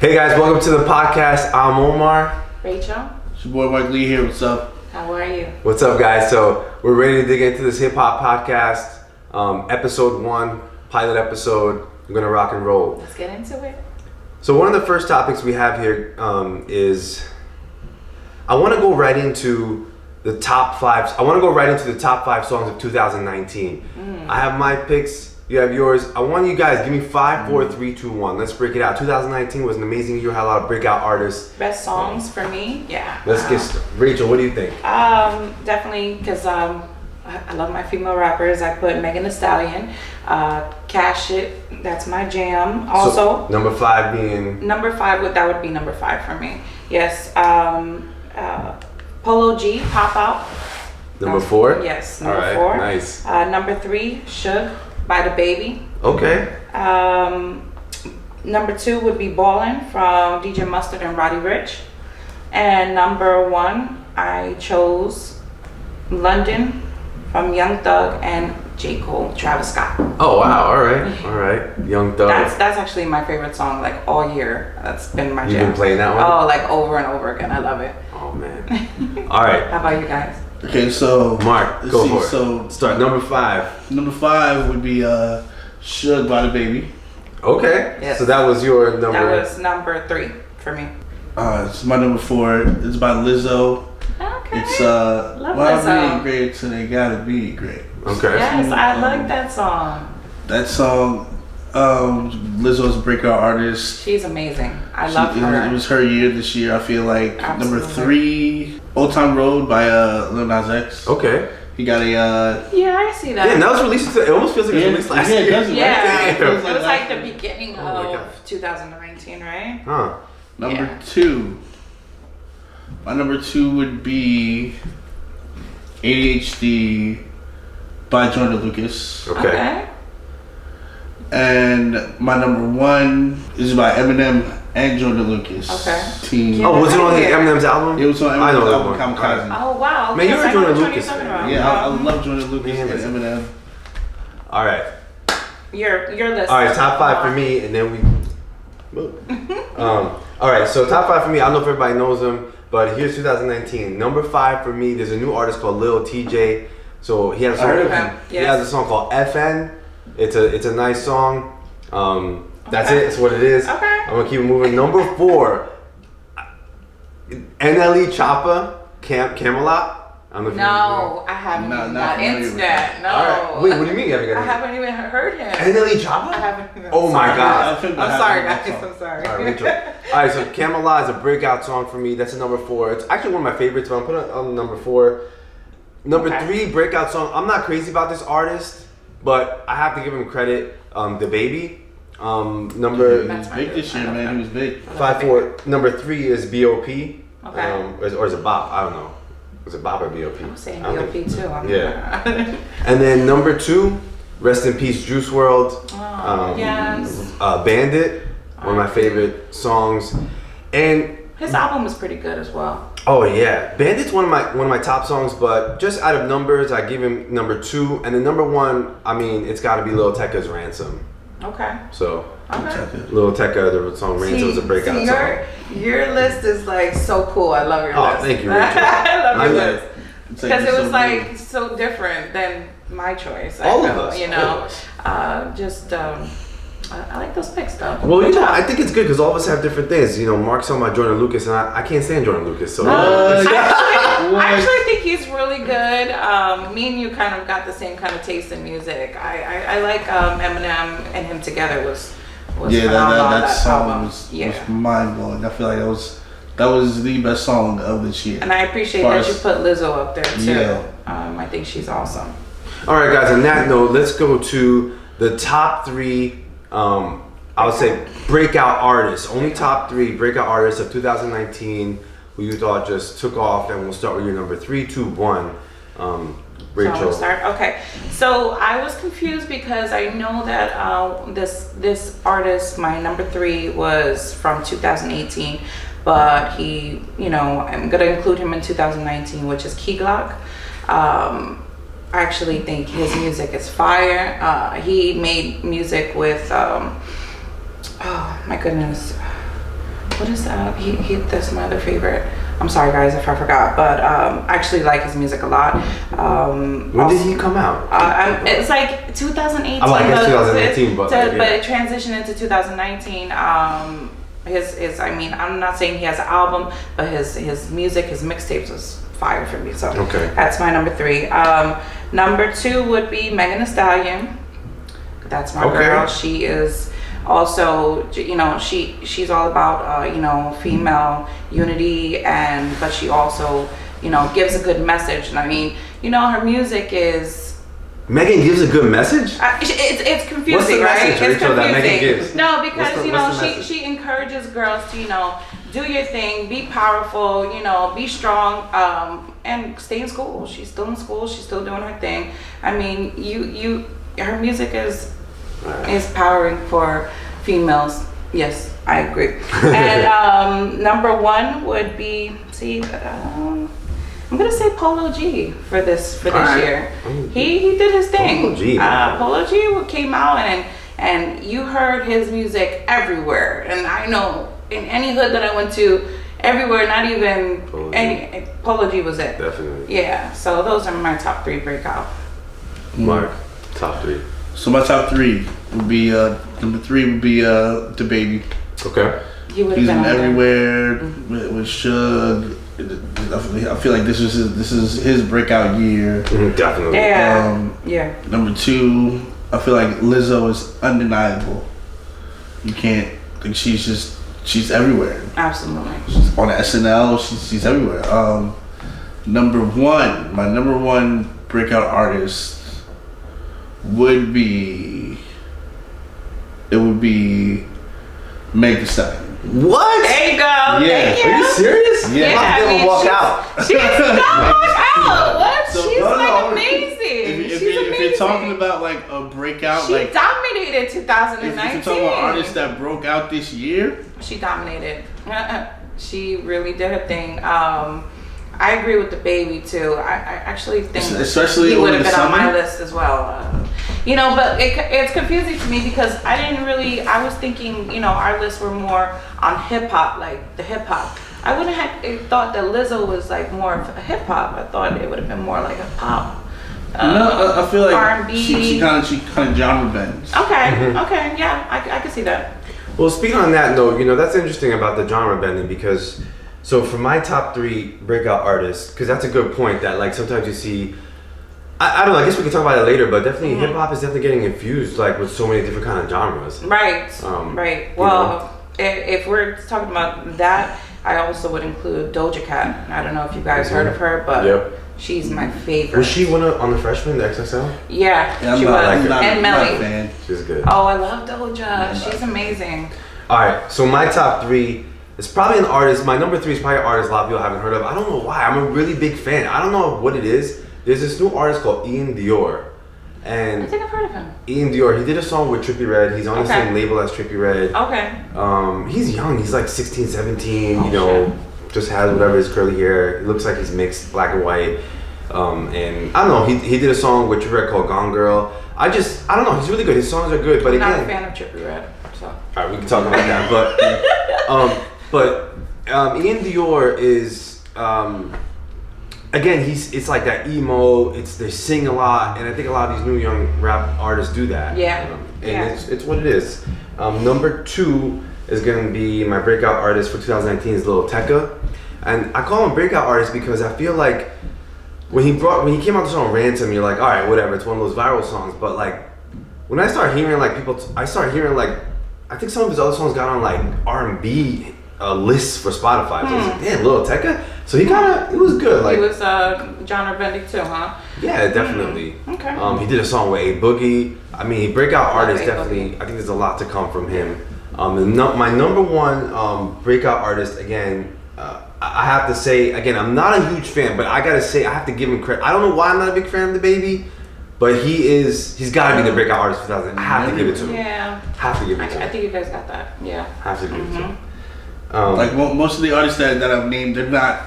Hey guys, welcome to the podcast. I'm Omar. Rachel. It's your boy Mike Lee here. What's up? How are you? What's up, guys? So we're ready to dig into this hip hop podcast. Episode 1, pilot episode. We're gonna rock and roll. Let's get into it. So one of the first topics we have here is I want to go right into the top 5. I want to go right into the top 5 songs of 2019. I have my picks. You have yours. I want you guys give me 5, 4, 3, 2, 1. Let's break it out. 2019 was an amazing year. Had a lot of breakout artists. Best songs for me, yeah. Let's get started. Rachel, what do you think? Definitely because I love my female rappers. I put Megan Thee Stallion, Cash It. That's my jam. Also, so, number 5 being number 5. That would be number 5 for me. Yes. Polo G, Pop Out. Number 4. Yes, number All right, 4. Nice. Number 3, Suge by DaBaby. Okay. Number 2 would be Ballin' from DJ Mustard and Roddy Ricch. And number 1, I chose London from Young Thug and J. Cole, Travis Scott. Oh wow! All right. Young Thug. That's actually my favorite song, like all year. That's been my jam. You've been playing that one? Oh, like over and over again. I love it. Oh man. All right. How about you guys? Okay, so Mark, go for it. So start number 5. Number 5 would be "Suge" by DaBaby. Okay. Yes. So that was your number. That was number 3 for me. It's my number 4. It's by Lizzo. Okay. It's Love "Why Lizzo. being great so they gotta be great." Okay. Yes, I like that song. That song, Lizzo's a breakout artist. She's amazing. I love her. It was her year this year. I feel like. Absolutely. Number 3, "Old Town Road" by Lil Nas X. Okay. He got a Yeah, I see that. Yeah, that was released. It almost feels like it was released last year. it does, Yeah, right? it was last like the year. beginning Oh my of God. 2019, right? Huh. Number Yeah. 2. My number 2 would be ADHD by Jordan Lucas. Okay. And my number 1 is by Eminem and Jordan Lucas. Okay. Team. Oh, was it on Yeah. Eminem's album? It was on I know Eminem's that album, one. Kamikaze. Oh wow. Man, you're Yes, a I know Jordan which one Lucas you're talking fan. about. Yeah, I love Jordan Lucas Man, and Eminem. All right. Your list. All right. Top 5 for me, and then we. All right. So top 5 for me. I don't know if everybody knows him, but here's 2019. Number 5 for me. There's a new artist called Lil TJ. So he has a I heard song. of him. He has a song called FN. It's a nice song. That's it. That's what it is. Okay. I'm gonna keep it moving. Number 4. NLE Choppa Camelot. I don't know if you No, I haven't Not even got familiar into with that. No. All right. Wait, what do you mean you haven't got I into haven't even heard him. NLE Choppa? I haven't even. Oh my sorry, God. guys. I I'm sorry, haven't guys. heard that I'm sorry. All right, Rachel. All right, so Camelot is a breakout song for me. That's a number 4. It's actually one of my favorites, but I'm putting it on number 4. Number Okay. 3, breakout song. I'm not crazy about this artist, but I have to give him credit. DaBaby. Number He was big this year, man. He was big. 5, 4. Number 3 is B.O.P. Okay. Or is it Bop? I don't know. Is it Bop or B.O.P.? I'm saying I don't BOP think- too. Yeah. And then number 2, rest in peace, Juice Wrld. Oh, yes. Bandit, one of my favorite songs. And His album was pretty good as well. oh yeah, Bandit's one of my top songs, but just out of numbers, I give him number 2, and then number 1, I mean, it's got to be Lil Tecca's Ransom. Okay. So Okay. Lil Tecca, the song Ransom is a breakout song. Your list is like so cool. I love your Oh, list. thank you, Rachel. I love your I- list. It's Because it so was like good. so different than my choice. All I of feel, us, you all know. of us. I like those picks though. Well, you Good know, job. I think it's good because all of us have different things. You know, Mark's talking about Jordan Lucas, and I can't stand Jordan Lucas. So I actually think he's really good. Me and you kind of got the same kind of taste in music. I like Eminem and him together was Yeah, phenomenal on that song album. was mind blowing. I feel like that was the best song of this year. And I appreciate Far that you as- put Lizzo up there too. Yeah. I think she's awesome. all right, guys. On that note, let's go to the top 3. I would say breakout artists. Only top 3 breakout artists of 2019 who you thought just took off, and we'll start with your number 3, 2, 1. Rachel. So I'll start. Okay. So I was confused because I know that this artist, my number 3, was from 2018, but he, I'm gonna include him in 2019, which is Key Glock. I actually think his music is fire. He made music with, oh my goodness, what is that? He that's my other favorite. I'm sorry guys if I forgot, but I actually like his music a lot. When did he come out? It's like 2018. I guess 2018, but it transitioned into 2019. His I mean, I'm not saying he has an album, but his music, his mixtapes was fire for me. So that's my number 3. Number 2 would be Megan Thee Stallion. That's my girl. She is also, you know, she's all about you know, female unity, but she also, you know, gives a good message. And I mean, you know, her music is. Megan gives a good message? It's confusing, What's the right? message, Rachel, that Megan gives? No, because you know, she encourages girls to, you know, do your thing, be powerful, you know, be strong, and stay in school. She's still in school. She's still doing her thing. I mean, her music is powering for females. Yes, I agree. And number 1 would be, I'm gonna say Polo G for this year. He did his thing. Polo G, Polo G came out and you heard his music everywhere. And I know in any hood that I went to, everywhere, not even Polo G was it. Definitely. Yeah. So those are my top 3 breakout. Mark, top 3. So my top 3 would be number 3 would be DaBaby. Okay. He's in everywhere with Suge. I feel like this is his breakout year. Definitely. Yeah. Number 2, I feel like Lizzo is undeniable. You can't. Like she's everywhere. Absolutely. She's on SNL. She's everywhere. Number 1, my number 1 breakout artist would be Meg Thee Stallion. What? There you go. Yeah. Are you serious? Yeah. I'm gonna walk out. She's not walk out. What? So, She's no. amazing. If you're talking about like a breakout, she like dominated 2019. If you're talking about artists that broke out this year, she dominated. She really did her thing. I agree with DaBaby too. I actually think especially he would have been on my list as well. You know, but it's confusing to me because I was thinking, you know, our lists were more on hip hop, like the hip hop. I wouldn't have thought that Lizzo was like more of a hip hop. I thought it would have been more like a pop. No, I feel like R&B. she kind of genre bends. Okay, yeah, I can see that. Well, speaking on that note, you know, that's interesting about the genre bending because, so for my top 3 breakout artists, because that's a good point that like sometimes you see, I don't know, I guess we can talk about it later, but definitely hip hop is definitely getting infused like with so many different kind of genres. Right, right. Well, if we're talking about that, I also would include Doja Cat. I don't know if you guys heard of her, but she's my favorite. Was she one on the Freshman, the XXL? Yeah, she was. And Melly. She's good. Oh, I love Doja. She's amazing. All right, so my top 3 is probably an artist. My number 3 is probably an artist a lot of people haven't heard of. I don't know why. I'm a really big fan. I don't know what it is. There's this new artist called Ian Dior. And I think I've heard of him. Ian Dior, he did a song with Trippie Redd. He's on the same label as Trippie Redd. Okay. He's young. He's like 16, 17, you know, just has whatever his curly hair. It looks like he's mixed black and white. And I don't know, he did a song with Trippie Redd called Gone Girl. I don't know, he's really good. His songs are good, but I'm not a fan of Trippie Redd, so. Alright, we can talk about that. But Ian Dior is again, it's like that emo. They sing a lot, and I think a lot of these new young rap artists do that. Yeah. It's what it is. Number 2 is gonna be my breakout artist for 2019 is Lil Tecca, and I call him breakout artist because I feel like when he came out the song Ransom, you're like, all right, whatever, it's one of those viral songs. But like when I start hearing like I think some of his other songs got on like R&B lists for Spotify. So I was like, damn, Lil Tecca. So he was good. Like he was genre bending too, huh? Yeah, definitely. Okay. He did a song with A Boogie. I mean, breakout artist definitely. I think there's a lot to come from him. My number 1 breakout artist again. I have to say again, I'm not a huge fan, but I gotta say I have to give him credit. I don't know why I'm not a big fan of DaBaby, but he's got to be the breakout artist for 2000. I have to give it to him. Yeah. Have to give it to him. I think you guys got that. Yeah. Have to give it to him. Like most of the artists that I've named, they're not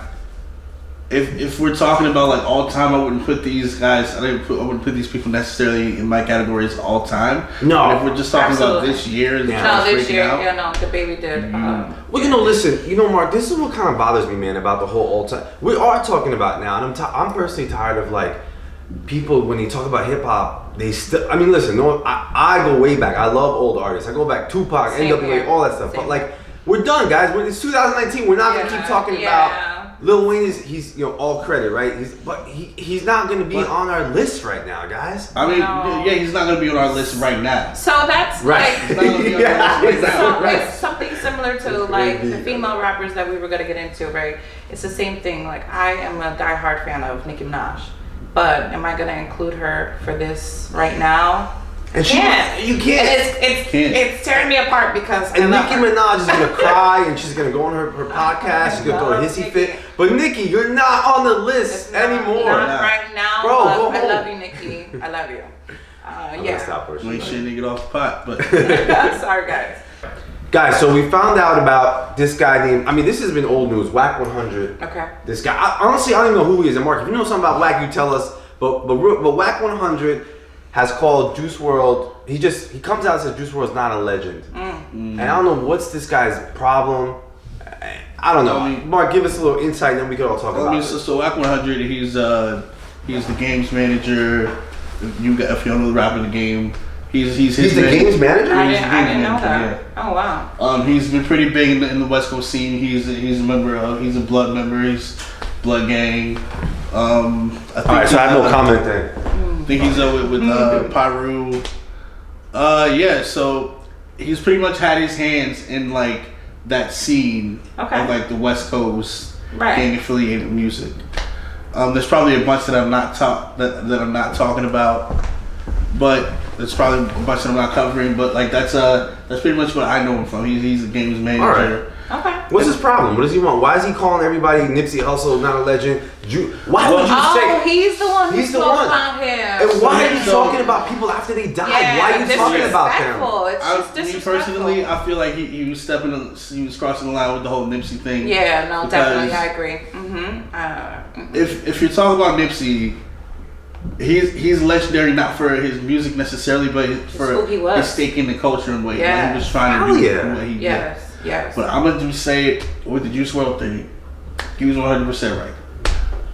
if we're talking about like all time, I wouldn't put these guys. I wouldn't put these people necessarily in my categories all time. No. But if we're just talking about this year, this year, DaBaby did. Well, listen, Mark, this is what kind of bothers me, man, about the whole all time. We are talking about now, and I'm personally tired of like people when you talk about hip hop. They still. I mean, listen, I go way back. I love old artists. I go back Tupac, NWA, all that stuff. But like, we're done, guys. It's 2019. We're not gonna keep talking about. Lil Wayne he's all credit, right? He's not gonna be on our list right now, guys. I mean, he's not gonna be on our list right now. So that's right. He's not gonna be on our list right now. It's something similar to like the female rappers that we were gonna get into, right? It's the same thing. Like I am a diehard fan of Nicki Minaj, but am I gonna include her for this right now? And you can't. It's tearing me apart because and Nicki Minaj is gonna cry and she's gonna go on her podcast. She's gonna throw a hissy fit. But Nicki, you're not on the list anymore. Not right now, bro. But Go home. I love you, Nicki. I love you. Stop her. We ain't shitting to get off the pot, but sorry, guys. Guys, so we found out about this guy named. I mean, this has been old news. Whack 100. Okay. This guy. Honestly, I don't even know who he is. And Mark, if you know something about Whack, you tell us. But Whack 100. Has called Juice Wrld. He comes out and says Juice Wrld's not a legend, and I don't know what's this guy's problem. I don't know. Mark, give us a little insight, and then we can all talk about it. So Whack 100, he's the games manager. If you don't know the rapper in the game, he's the games manager. I didn't know that. Yeah. Oh wow. He's been pretty big in the West Coast scene. He's a member of. He's a Blood member. He's Blood Gang. All right, so I have no comment there. I think he's with Pyru. So he's pretty much had his hands in like that scene of like the West Coast gang affiliated music. There's probably a bunch that I'm not talking about, but there's probably a bunch that I'm not covering. But like that's pretty much what I know him from. He's a games manager. Okay. What's his problem? What does he want? Why is he calling everybody Nipsey Hussle not a legend? Why would you say? He's the one who spoke about him. And why are you talking about people after they died? Why are you talking about them? It's just disrespectful. Me personally, I feel like he was crossing the line with the whole Nipsey thing. Yeah, no, definitely, I agree. If you're talking about Nipsey, he's legendary not for his music necessarily, but for his stake in the culture and what he was trying to do. What he did. Yes. But I'm gonna just say it with the Juice Wrld thing. He was 100% right.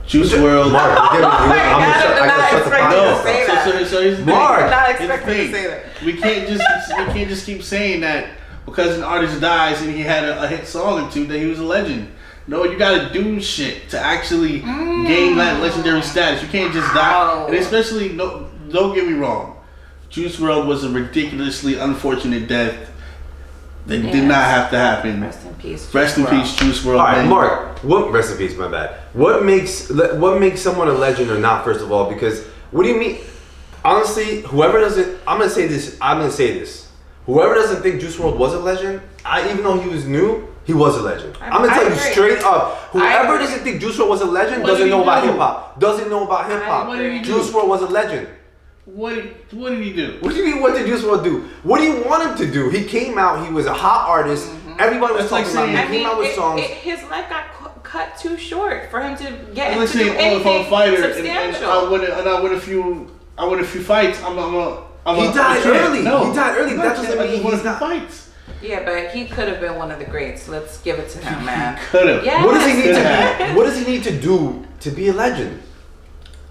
Juice Wrld. Mark, I'm gonna shut the podcast. So here's the Mark, thing. not expecting to say that. We can't just keep saying that because an artist dies and he had a hit song or two that he was a legend. No, you gotta do shit to actually gain that legendary status. You can't just die. And especially, don't get me wrong, Juice Wrld was a ridiculously unfortunate death. That did not have to happen. Rest in peace. Rest in peace, Juice Wrld. All right, Mark. Rest in peace. My bad. What makes someone a legend or not? First of all, because what do you mean? Honestly, whoever doesn't, I'm gonna say this. Whoever doesn't think Juice Wrld was a legend, even though he was new, he was a legend. I'm gonna tell you straight up. Whoever doesn't think Juice Wrld was a legend doesn't know about hip hop. Doesn't know about hip hop. Juice Wrld was a legend. What did he do? What do you mean? What did Juice Wrld do? What do you want him to do? He came out. He was a hot artist. Everybody was talking about him. He came out with songs. His leg got cut too short for him to get into do anything substantial. And I win a few fights. He died early. No, he died early. That doesn't mean he's not. Fights. Yeah, but he could have been one of the greats. Let's give it to him, man. Could have. Yes. What does he need to do? What does he need to do to be a legend?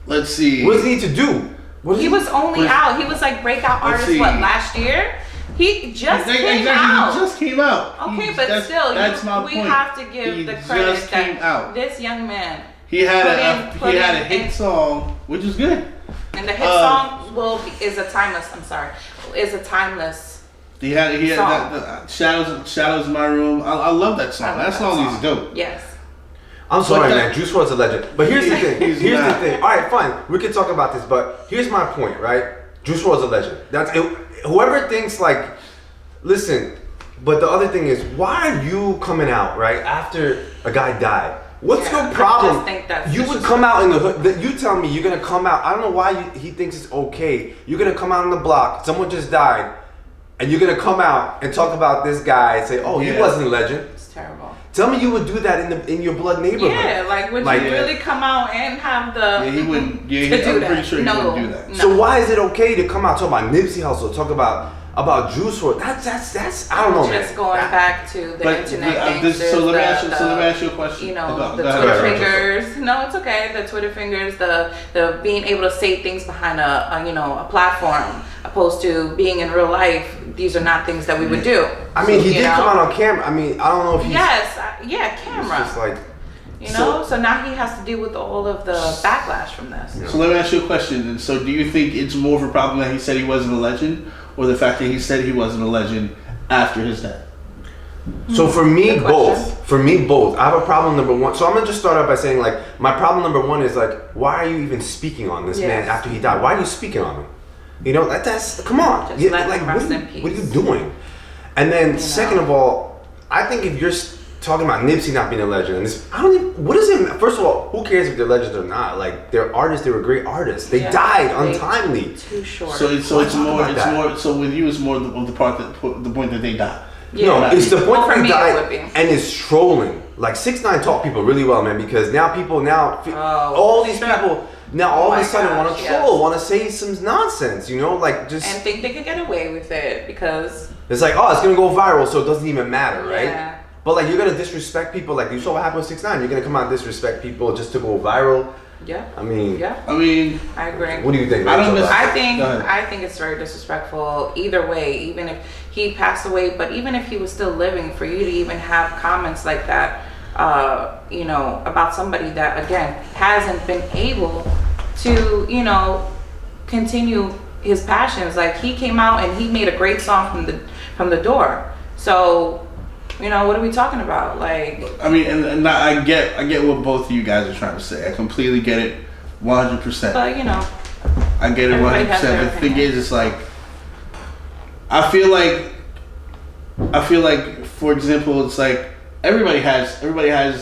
Let's see. What does he need to do? He was only out. He was like breakout artist. Last year? He just came out. He just came out. Okay, but still, we have to give the credit that this young man. He had a hit song, which is good. And the hit song is a timeless. He had that Shadows in My Room. I love that song. That song is dope. Yes. I'm sorry, man. Juice WRLD's a legend. But here's the thing. Here's the thing. All right, fine. We can talk about this, but here's my point, right? Juice WRLD's a legend. That's it. Whoever thinks like, listen. But the other thing is, why are you coming out right after a guy died? What's your problem? I just think you would come out in the hood. You tell me you're gonna come out. I don't know why he thinks it's okay. You're gonna come out on the block. Someone just died, and you're gonna come out and talk about this guy and say, "Oh, he wasn't a legend." terrible. Tell me you would do that in your blood neighborhood. Yeah, like would you really come out and have the? Yeah, he wouldn't. Yeah, I'm pretty sure he wouldn't do that. No. So why is it okay to come out talk about Nipsey Hussle, talk about Juice Wrld? That's I don't know, man. Just going back to the internet gangsters. So let me ask you a question. You know, the Twitter fingers. No, it's okay. The Twitter fingers. The being able to say things behind a platform, opposed to being in real life. These are not things that we would do. I mean, he did come out on camera. I mean, I don't know if he's... Yes, camera. It's just like... So now he has to deal with all of the backlash from this. So let me ask you a question. And so do you think it's more of a problem that he said he wasn't a legend, or the fact that he said he wasn't a legend after his death? So for me, both. For me, both. I have a problem number one. So I'm going to just start out by saying, like, my problem number one is, like, why are you even speaking on this man after he died? Why are you speaking on him? You know, that's come on. Just let like, him rest in peace. What are you doing? And then, second of all, I think if you're talking about Nipsey not being a legend, and this, what is it? First of all, who cares if they're legends or not? Like, they're artists. They were great artists. They died untimely. Too short. So it's more. So with you, it's more the point that they died. Yeah. No, it's the point that they died, and it's trolling. Like 6ix9ine taught people really well, man, because now all these people. Now all of a sudden want to troll, want to say some nonsense, you know, like just and think they could get away with it because it's like, oh, it's gonna go viral, so it doesn't even matter, right? Yeah. But like you're gonna disrespect people, like you saw what happened with 6ix9ine. You're gonna come out and disrespect people just to go viral. Yeah. I mean, I agree. What do you think? I think it's very disrespectful either way. Even if he passed away, but even if he was still living, for you to even have comments like that. About somebody that again hasn't been able to, continue his passions. Like he came out and he made a great song from the door. So, what are we talking about? Like, I mean, and I get what both of you guys are trying to say. I completely get it, 100%. But I get it 100%. But the thing is, it's like I feel like, for example, it's like. Everybody has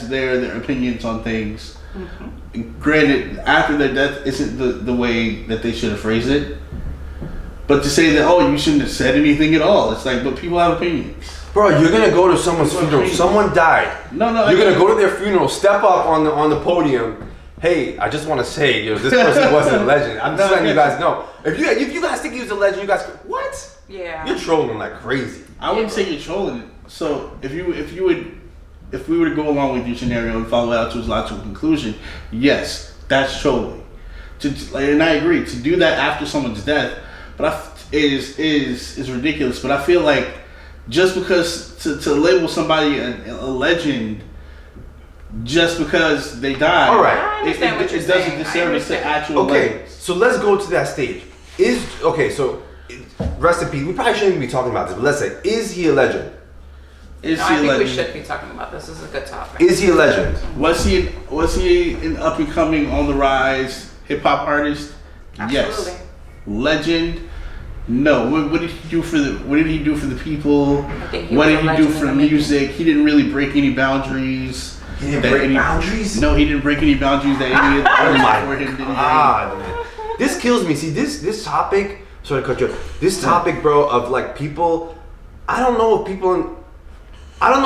their opinions on things. Mm-hmm. Granted, after their death isn't the way that they should have phrased it. But to say that, you shouldn't have said anything at all, it's like, but people have opinions. Bro, you're gonna go to someone's funeral. Someone died. No. You're gonna go to their funeral, step up on the podium. Hey, I just want to say, this person wasn't a legend. I'm just letting you guys know. If you guys think he was a legend, you guys what? Yeah. You're trolling like crazy. I wouldn't say you're trolling. So if we were to go along with your scenario and follow it out to its logical conclusion, yes, that's trolling. And I agree to do that after someone's death, but is ridiculous. But I feel like just because to label somebody a legend just because they died, all right, it doesn't disservice to actual legends. So let's go to that stage. So rest in peace. We probably shouldn't be talking about this, but let's say, is he a legend? I think we should be talking about this. This is a good topic. Is he a legend? Was he an up and coming, on the rise hip hop artist? Absolutely. Yes. Legend? No. What did he do for the people? What did he do for the music? He didn't really break any boundaries. He didn't break boundaries? No, he didn't break any boundaries that any of the artists before him didn't break. This kills me. See, this topic. Sorry to cut you off. This topic, bro, of like people. I don't know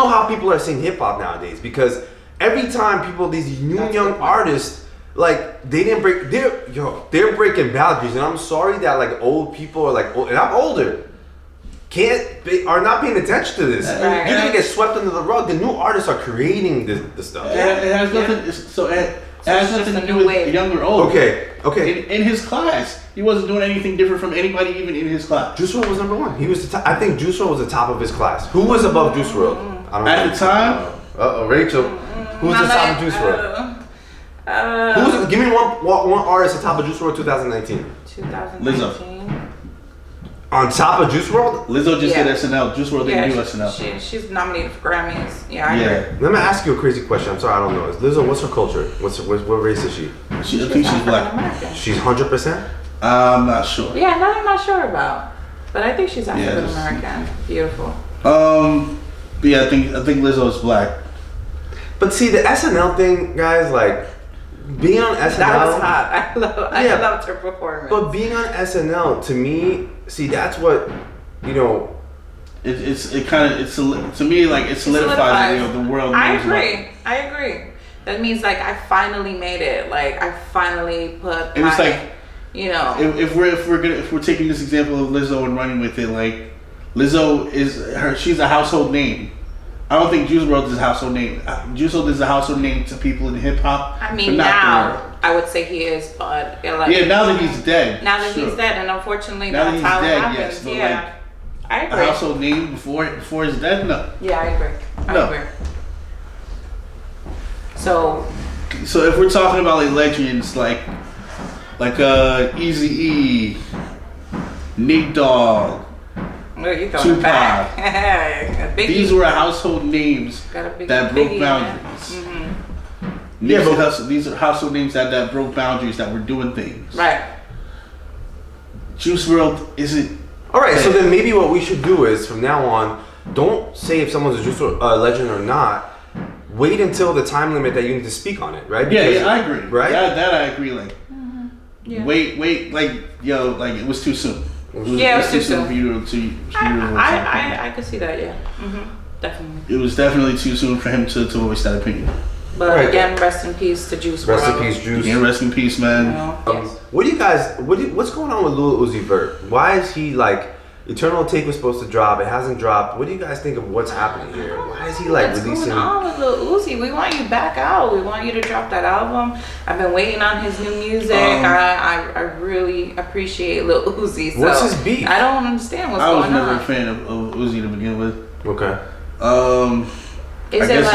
how people are saying hip hop nowadays, because every time these young artists, like they're breaking boundaries, and I'm sorry that like old people are like, and I'm older, are not paying attention to this. Right. You're gonna get swept under the rug. The new artists are creating the stuff. It has nothing. So it has nothing to do with young or old. Okay. In his class, he wasn't doing anything different from anybody even in his class. Juice Wrld was number one. He was I think Juice Wrld was the top of his class. Who was above Juice Wrld? At the time? Rachel. Who was the top of Juice Wrld? Give me one artist on top of Juice Wrld 2019. 2019. Lizzo. On top of Juice Wrld? Lizzo just did SNL. Juice Wrld didn't do SNL. She's nominated for Grammys. Yeah, I agree. Let me ask you a crazy question. I'm sorry, I don't know. Lizzo, what's her culture? What race is she? I think she's black. She's 100%? I'm not sure. Yeah, that I'm not sure about. But I think she's African American. Beautiful. Yeah, I think Lizzo is black. But see, the SNL thing, guys, like being on SNL. That was hot. I loved her performance. But being on SNL, to me, see, that's what, to me like it solidifies the world. I agree. That means like I finally made it. Like I finally put. And it's like, you know, if we're taking this example of Lizzo and running with it, like Lizzo she's a household name. I don't think Juice Wrld is a household name. Juice Wrld is a household name to people in hip hop. I mean, now I would say he is, but like, now that he's dead. Now that he's dead, and unfortunately, now that's how it happens. Yes, but yeah, I agree. A household name before his death, no. Yeah, I agree. I agree. So if we're talking about like legends, like Eazy-E, Nate Dogg, Tupac, these were household names that broke boundaries. These are household names that broke boundaries, that were doing things. Right. Juice Wrld isn't. All right, so then maybe what we should do is from now on, don't say if someone's a Juice Wrld legend or not. Wait until the time limit that you need to speak on it, right? Because, I agree. Right? That I agree. Like, wait, like it was too soon. It was too soon for you to I could see that. Yeah, definitely. It was definitely too soon for him to voice that opinion. But again, rest in peace to Juice Wrld. Rest in peace, Juice. Yeah, rest in peace, man. What do you guys? What's going on with Lil Uzi Vert? Why is he like? Eternal Take was supposed to drop. It hasn't dropped. What do you guys think of what's happening here? Why is he like releasing? What's going on with Lil Uzi? We want you back out. We want you to drop that album. I've been waiting on his new music. I really appreciate Lil Uzi. So what's his beef? I don't understand what's going on. I was never a fan of Uzi to begin with. Okay. I guess it's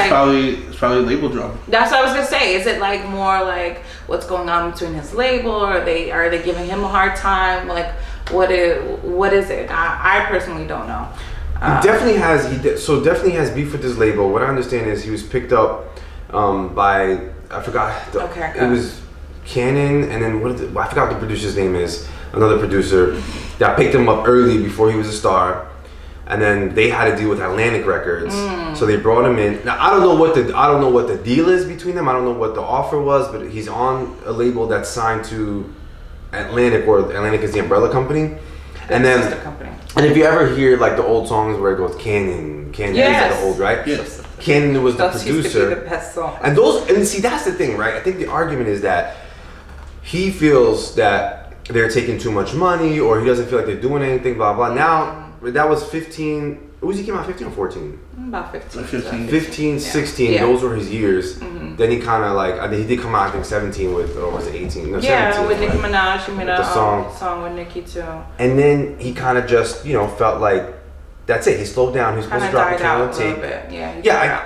probably label drama. That's what I was gonna say. Is it like more like what's going on between his label, or are they giving him a hard time? Like what is it? I personally don't know. He definitely has. Definitely has beef with his label. What I understand is he was picked up by I forgot. It was Canon, and then I forgot what the producer's name is. Another producer that picked him up early before he was a star. And then they had to deal with Atlantic Records, so they brought him in. Now I don't know what the deal is between them. I don't know what the offer was, but he's on a label that's signed to Atlantic, or Atlantic is the umbrella company. And then, sister company. And if you ever hear like the old songs where it goes Canyon is the old, right? Yes. Canyon was the producer. Used to be the best song. And see, that's the thing, right? I think the argument is that he feels that they're taking too much money, or he doesn't feel like they're doing anything, blah blah. Now. That was 15. Uzi came out 15 or 14? About 15. 15, 16. Yeah. Those were his years. Then he kind of like, he did come out, I think 17 with, or was it 18? No, 17. With Nicki Minaj. He made a song with Nicki too. And then he kind of just, felt like that's it. He slowed down. He was supposed to drop Eternal Take.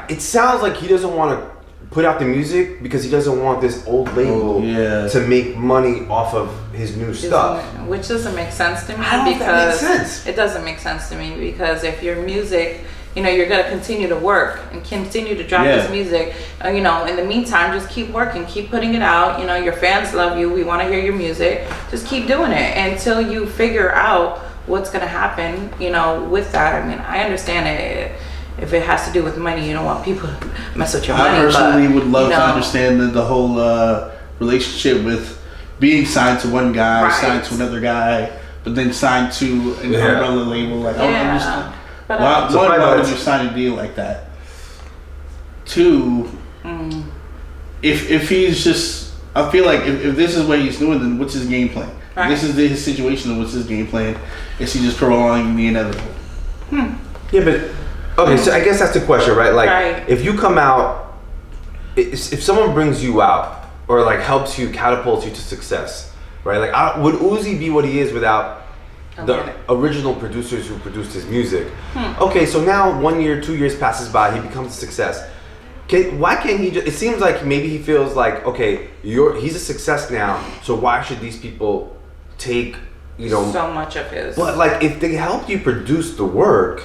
It sounds like he doesn't want to put out the music because he doesn't want this old label to make money off of his new stuff. Which doesn't make sense to me. I don't think that makes sense. It doesn't make sense to me because if your music, you're going to continue to work and continue to drop this music, in the meantime, just keep working, keep putting it out. Your fans love you. We want to hear your music. Just keep doing it until you figure out what's going to happen, with that. I mean, I understand it. If it has to do with money, you don't want people to mess with your money. I personally would love to understand the whole relationship with being signed to one guy, signed to another guy, but then signed to an umbrella label. Like, why would you sign a deal like that? Two, if he's just, I feel like if this is what he's doing, then what's his game plan? Right. If this is his situation, then what's his game plan? Is he just prolonging the inevitable? Yeah, but... Okay, so I guess that's the question, right? Like, if you come out, if someone brings you out or like helps you, catapults you to success, right? Like, would Uzi be what he is without the original producers who produced his music? Okay, so now 1 year, 2 years passes by, he becomes a success. Why can't he just? It seems like maybe he feels like, okay, he's a success now, so why should these people take, so much of his? But like, if they help you produce the work.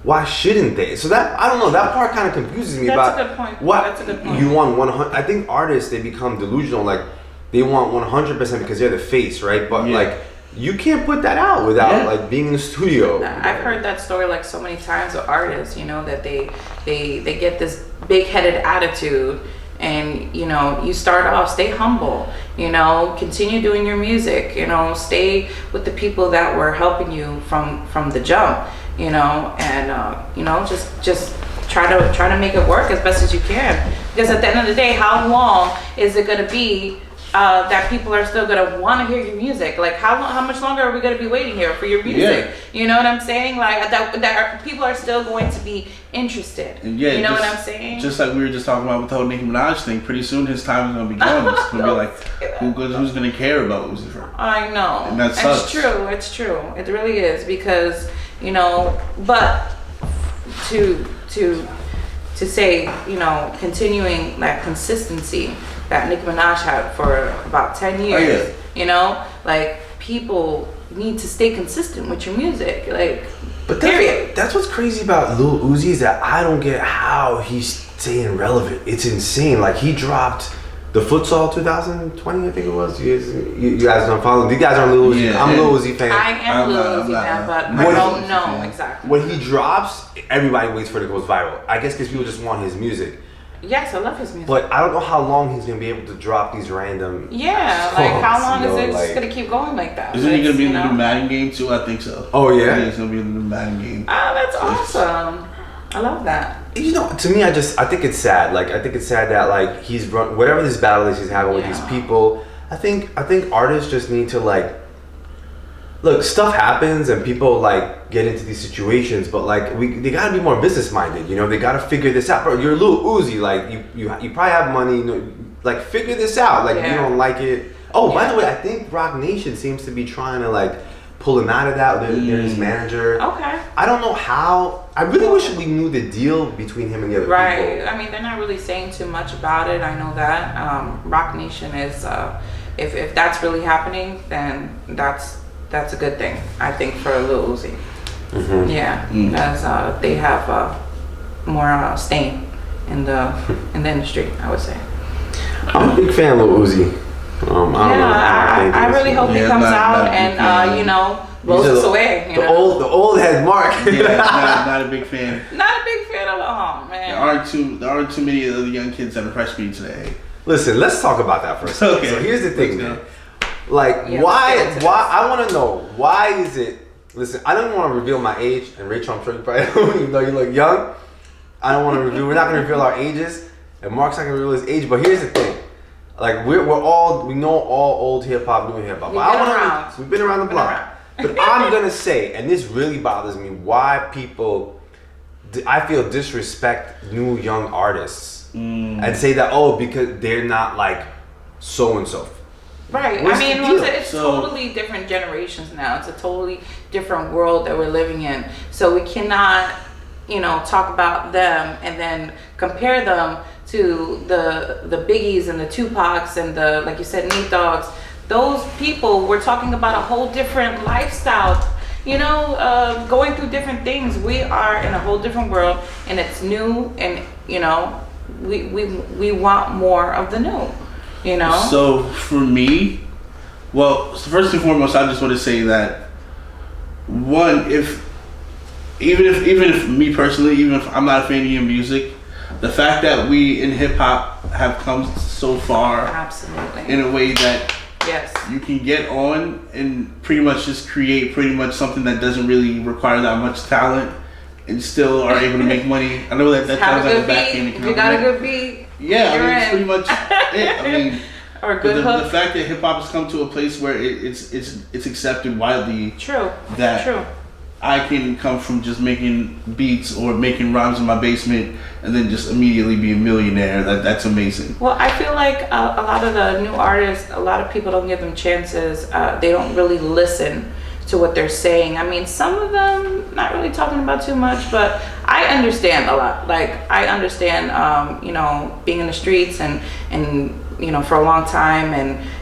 Why shouldn't they? So that, I don't know, that part kind of confuses me. That's a good point. That's a good point. You want 100. I think artists, they become delusional. Like, they want 100% because they're the face, right? But like, you can't put that out without like being in the studio. I've heard that story like so many times with artists, that they get this big-headed attitude. And you start off, stay humble, continue doing your music, stay with the people that were helping you from the jump, you know, and you know, just try to make it work as best as you can. Because at the end of the day, how long is it gonna be that people are still gonna want to hear your music? Like how much longer are we gonna be waiting here for your music? You know what I'm saying? Like people are still going to be interested. And yeah, you know what I'm saying? Just like we were just talking about with the whole Nicki Minaj thing, pretty soon his time is gonna be gone. It's gonna be like who's gonna care about Uzi Vert? I know. And that sucks. It's true. It's true. It really is, because you know, but to say, you know, continuing that consistency that Nicki Minaj had for about 10 years, you know, like people need to stay consistent with your music, like. But period. That's what's crazy about Lil Uzi is that I don't get how he's staying relevant. It's insane. Like he dropped the Futsal 2020, I think it was. You guys don't follow. You guys aren't Lil Uzi. Yeah, I'm a Lil Uzi fan. I am Lil Uzi fan, but I don't know exactly. When he drops, everybody waits for it to go viral. I guess because people just want his music. Yes, I love his music. But I don't know how long he's gonna be able to drop these random. Yeah, songs, like how long is it like, just gonna keep going like that? Isn't he gonna be in the new Madden game too? I think so. Oh yeah. He's gonna be in the new Madden game. Oh, that's awesome. I love that. You know, to me, I think it's sad. Like, I think it's sad that like he's run whatever this battle is he's having with these people. I think artists just need to like. Look, stuff happens and people like get into these situations, but like they gotta be more business minded. You know, they gotta figure this out. Bro, you're Lil Uzi. Like you probably have money. You know, like figure this out. Like you don't like it. Oh, by the way, I think Rock Nation seems to be trying to like pull him out of that. They're his manager. Okay. I don't know how. I really wish we knew the deal between him and the other people. Right. I mean, they're not really saying too much about it. I know that. Rock Nation is, if that's really happening, then that's a good thing, I think, for Lil Uzi. Mm-hmm. Yeah, because they have more staying in the industry, I would say. I'm a big fan of Lil Uzi. I really hope he comes out and you know, blows us away. The old head Mark. Yeah, not a big fan. Not a big fan of. Oh man. There aren't too many of the young kids that impress me today. Listen, let's talk about that for a second. Okay. So here's the thing, man. Like, why? I want to know, why is it? Listen, I don't want to reveal my age, and Rachel, I'm sure you probably don't, even though you look young. I don't want to reveal. We're not going to reveal our ages, and Mark's not going to reveal his age. But here's the thing. Like, we know all old hip hop, new hip hop. We've been around the block. But I'm gonna say, and this really bothers me, why people, I feel, disrespect new young artists and say that, oh, because they're not like so and so. Right. What's I mean, the deal? it's totally different generations now. It's a totally different world that we're living in. So we cannot, you know, talk about them and then compare them to the Biggies and the Tupacs and the, like you said, Nate Dogg's. Those people, we're talking about a whole different lifestyle, you know, going through different things. We are in a whole different world, and it's new, and you know, we want more of the new, you know. So for me, well, first and foremost, I just want to say that one, even if me personally, even if I'm not a fan of your music, the fact that we in hip hop have come so far, absolutely, in a way that yes, you can get on and pretty much just create pretty much something that doesn't really require that much talent and still are able to make money. I know that sounds like a backhanded compliment. You got a good beat. Yeah, I mean, it's pretty much it. I mean, or a good hook. The fact that hip hop has come to a place where it's accepted widely. True. That true. I can come from just making beats or making rhymes in my basement and then just immediately be a millionaire. That's amazing. Well, I feel like a lot of the new artists, a lot of people don't give them chances. They don't really listen to what they're saying. I mean, some of them not really talking about too much, but I understand a lot. Like, I understand, you know, being in the streets and you know, for a long time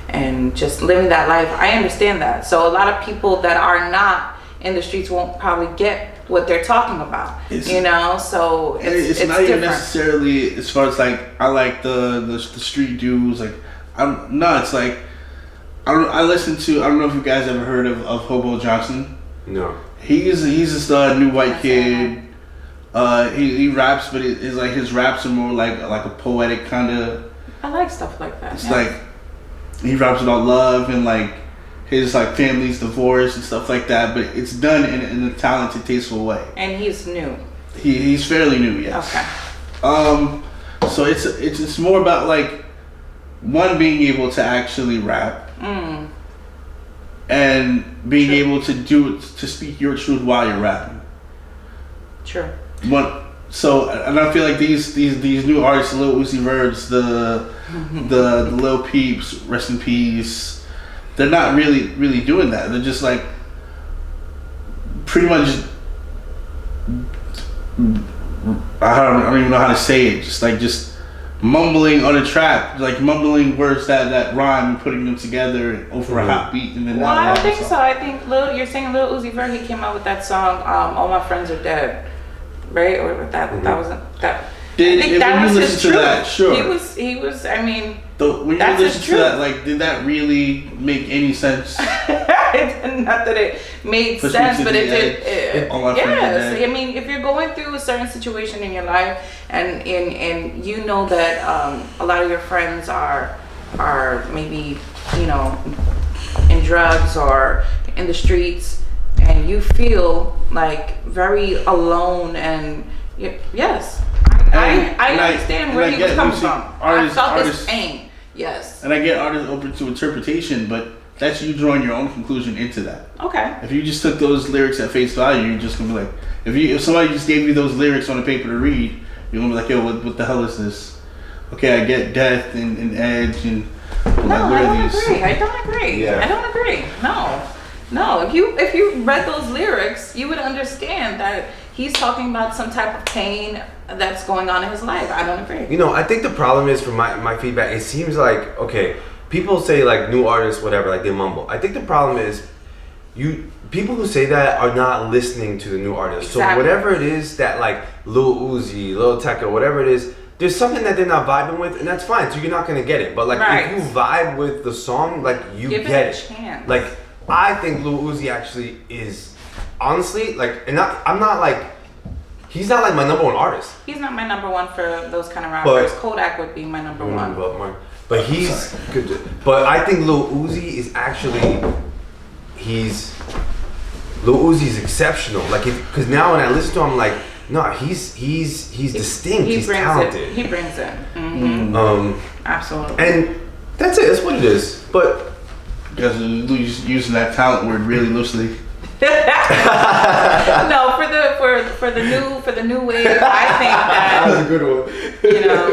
and just living that life. I understand that. So a lot of people that are not in the streets won't probably get what they're talking about, you know. So it's not different. even necessarily as far as like I like the street dudes. Like it's like I listen to. I don't know if you guys ever heard of Hobo Johnson. No. He's this new white kid. He raps, but it's like his raps are more like a poetic kind of. I like stuff like that. It's like he raps about love and like his like family's divorce and stuff like that, but it's done in a talented, tasteful way. And he's new. He's fairly new, yes. Okay. So it's more about like one being able to actually rap, and being able to speak your truth while you're rapping. True. So and I feel like these new artists, Lil Uzi Verts, the Lil Peeps, rest in peace, they're not really doing that. They're just like pretty much. I don't even know how to say it. Just mumbling on a track, like mumbling words that rhyme and putting them together over a hot beat. And then well, I don't think so. I think you're saying Lil Uzi Vert. He came out with that song, "All My Friends Are Dead," right? Or that wasn't that. I think that was his truth. That, sure. He was. I mean, when you listen to that, like, did that really make any sense? Not that it made sense, but it did. Yes, I mean, if you're going through a certain situation in your life, and you know that a lot of your friends are maybe, you know, in drugs or in the streets, and you feel like very alone, and yes. I understand where he was coming from. I felt this pain. Yes. And I get artists open to interpretation, but that's you drawing your own conclusion into that. Okay. If you just took those lyrics at face value, you're just gonna be like, if somebody just gave you those lyrics on a paper to read, you're gonna be like, yo, what the hell is this? Okay, I get death and edge and. No, I don't agree. I don't agree. Yeah. I don't agree. No. If you read those lyrics, you would understand that he's talking about some type of pain that's going on in his life. I don't agree. You know, I think the problem is, from my feedback, it seems like, okay, people say like new artists, whatever, like they mumble. I think the problem is people who say that are not listening to the new artists. Exactly. So whatever it is that like Lil Uzi, Lil Tecca, whatever it is, there's something that they're not vibing with, and that's fine. So you're not gonna get it. But like if you vibe with the song, like you give get it a chance. Like I think Lil Uzi actually is honestly like, and I'm not like. He's not like my number one artist. He's not my number one for those kind of rappers. Kodak would be my number one. But he's good. But I think Lil Uzi is actually, Lil Uzi's exceptional. Like, because now when I listen to him, I'm like, no, he's distinct. He's talented. He brings it. Mm-hmm. Absolutely. And that's it. That's what it is. But because using that talent word really loosely. No, for the new wave, I think that was a good one. You know,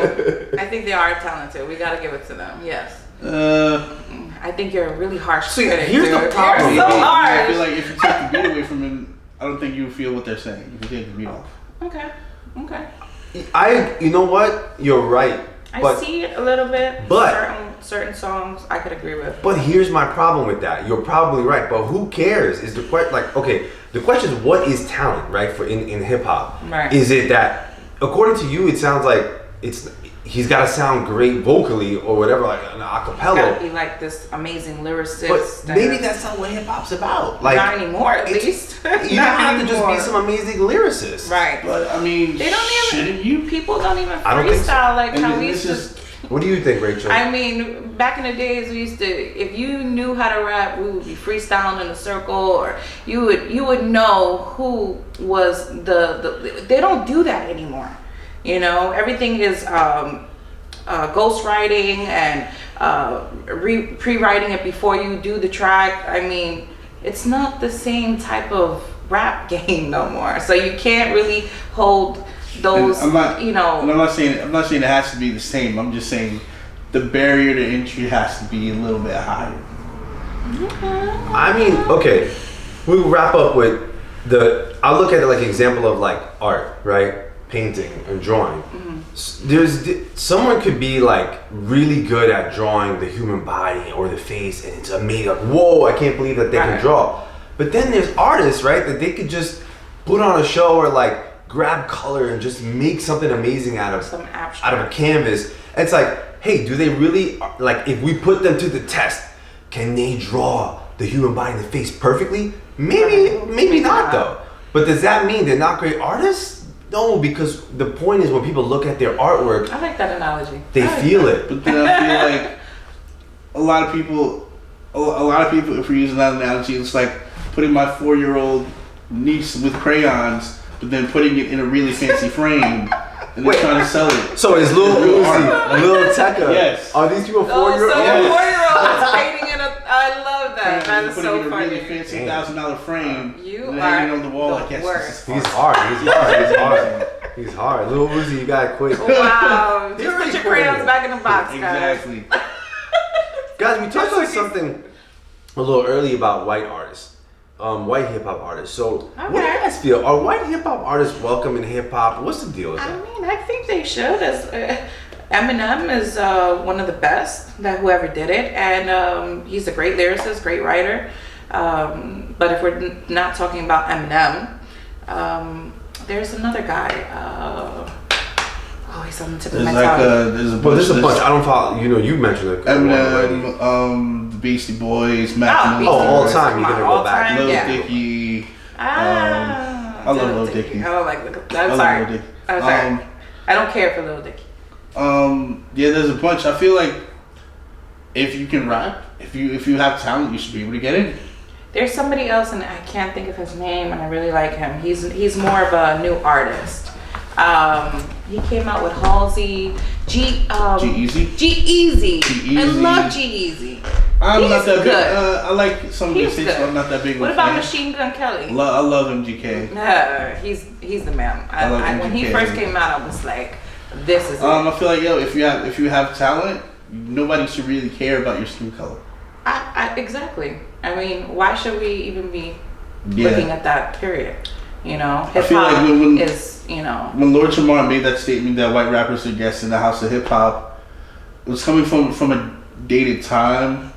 I think they are talented. We got to give it to them. Yes. I think you're a really harsh critic. Here's the problem. You're so harsh. I feel like if you take the beat away from him, I don't think you feel what they're saying. If you take the beat off. Okay. You know what? You're right. I see it a little bit. But certain songs I could agree with. But here's my problem with that. You're probably right, but who cares? Is the question like, okay? The question is, what is talent, right? For in hip hop, right? Is it that, according to you, it sounds like he's got to sound great vocally or whatever, like an acapella. He's got to be like this amazing lyricist. But maybe that's not what hip hop's about. Like, not anymore, at least. You don't have to just be some amazing lyricist, right? But I mean, they don't even. You? People don't even freestyle like how we used to. What do you think, Rachel? I mean, back in the days, we used to, if you knew how to rap, we would be freestyling in a circle, or you would know who was the they don't do that anymore. You know, everything is ghostwriting and pre-writing it before you do the track. I mean, it's not the same type of rap game no more. So you can't really hold those, I'm not saying it has to be the same. I'm just saying the barrier to entry has to be a little bit higher. I mean, okay, we'll wrap up with I'll look at it like an example of like art, right? Painting and drawing. Mm-hmm. Someone could be like really good at drawing the human body or the face, and it's amazing. Like, whoa, I can't believe that they can draw. But then there's artists, right, that they could just put on a show or like grab color and just make something amazing out of a canvas. And it's like, hey, do they really, like, if we put them to the test, can they draw the human body and the face perfectly? Maybe not though. But does that mean they're not great artists? No, because the point is when people look at their artwork, I like that analogy. They feel it. But then I feel like a lot of people a lot of people, if we're using that analogy, it's like putting my 4-year-old niece with crayons, but then putting it in a really fancy frame. And they're trying to sell it. So is Lil Uzi, Lil Tecca? Yes. Are these people 4-year-olds? So 4-year-olds hiding in a. I love that. That is so funny. Putting it in a really fancy $1,000 frame. You and are hanging on the wall. the I guess worst. He's hard. He's hard. Lil Uzi, you gotta quit. Wow. Just put your crayons back in the box, guys. Exactly. Guys, we touched on something a little early about white artists, white hip hop artists. So, what do you guys feel? Are white hip hop artists welcome in hip hop? What's the deal with that? I mean, I think they should. As Eminem is one of the best that whoever did it, and he's a great lyricist, great writer. But if we're not talking about Eminem, there's another guy. He's on the tip of my tongue. There's a bunch. I don't follow. You mentioned it. Eminem, the Beastie Boys, Mac. All the time. You're gonna go back. Lil Dicky. I love Lil Dicky. I don't like Lil Dicky. I'm sorry. I don't care for Lil Dicky. Yeah, there's a bunch. I feel like if you can rap, if you have talent, you should be able to get in. There's somebody else, and I can't think of his name, and I really like him. He's more of a new artist. He came out with Halsey, G-Eazy. G-Eazy. I love G-Eazy. I'm not that big. I like some of his hits, but I'm not that big. What about Machine Gun Kelly? I love MGK. He's the man. When he first came out, I was like, this is it. I feel like if you have talent, nobody should really care about your skin color. Exactly. I mean, why should we even be looking at that? Period. Hip hop is, When Lord Jamar made that statement that white rappers are guests in the house of hip hop, it was coming from a dated time.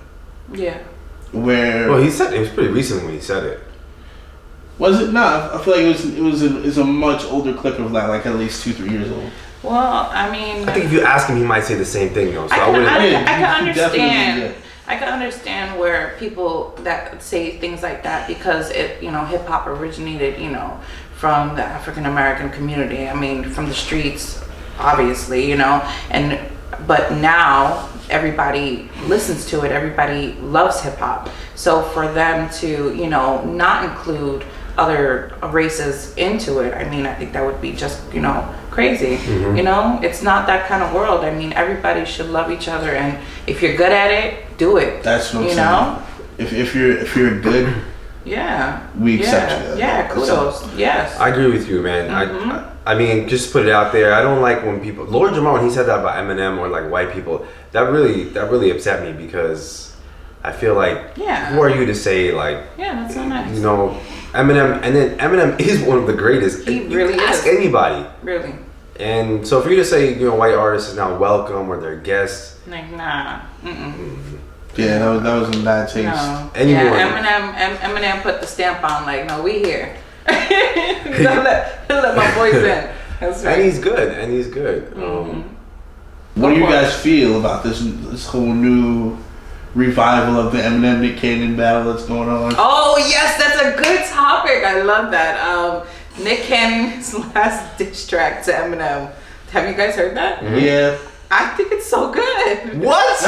Yeah. Where he said it was pretty recent when he said it. Was it not? I feel like it was a much older clip of that, like at least 2-3 years old. Well, I mean, I think if you ask him, he might say the same thing though. So I can understand. Yeah. I can understand where people that say things like that because hip hop originated, from the African American community. I mean, from the streets, obviously, but now everybody listens to it. Everybody loves hip hop. So for them to, not include other races into it, I mean, I think that would be just, crazy. Mm-hmm. It's not that kind of world. I mean, everybody should love each other, and if you're good at it, do it. That's what I'm saying. If you're good, we accept you. Yeah, kudos. Yes. I agree with you, man. Mm-hmm. I mean, just put it out there. I don't like when people, Lord Jamar, when he said that about Eminem or like white people, that really upset me because I feel like, who are you to say like, that's so nice. Eminem, and then Eminem is one of the greatest. He really is. Ask anybody. Really. And so for you to say, white artists is now welcome or they're guests. Like, nah. Mm-mm. Yeah, that was in bad taste. No. Eminem put the stamp on like, no, we here. He'll let my voice in. That's right. And he's good. Mm-hmm. What do you guys feel about this whole new revival of the Eminem Nick Cannon battle that's going on? Oh yes, that's a good topic. I love that. Nick Cannon's last diss track to Eminem. Have you guys heard that? Mm-hmm. Yeah. I think it's so good. What?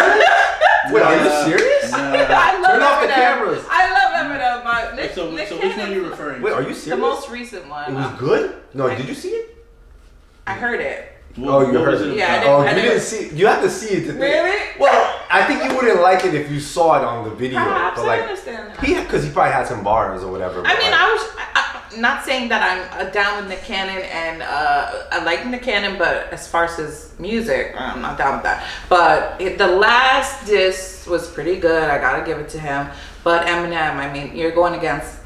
Wait, are you serious? I love Turn off Eminem. the cameras. I love Eminem, but Nick So Cannon, which one are you referring to? Wait, are you serious? the most recent one. It was good? No, did you see it? I heard it. You heard it? Yeah, I didn't see it. You have to see it to think. Really? Well, I think you wouldn't like it if you saw it on the video. Perhaps, but like, I understand that. Because he probably had some bars or whatever. I mean, I'm not saying that I'm down with Nick Cannon and I like Nick Cannon, but as far as his music, I'm not down with that. But the last diss was pretty good. I gotta give it to him. But Eminem, I mean, you're going against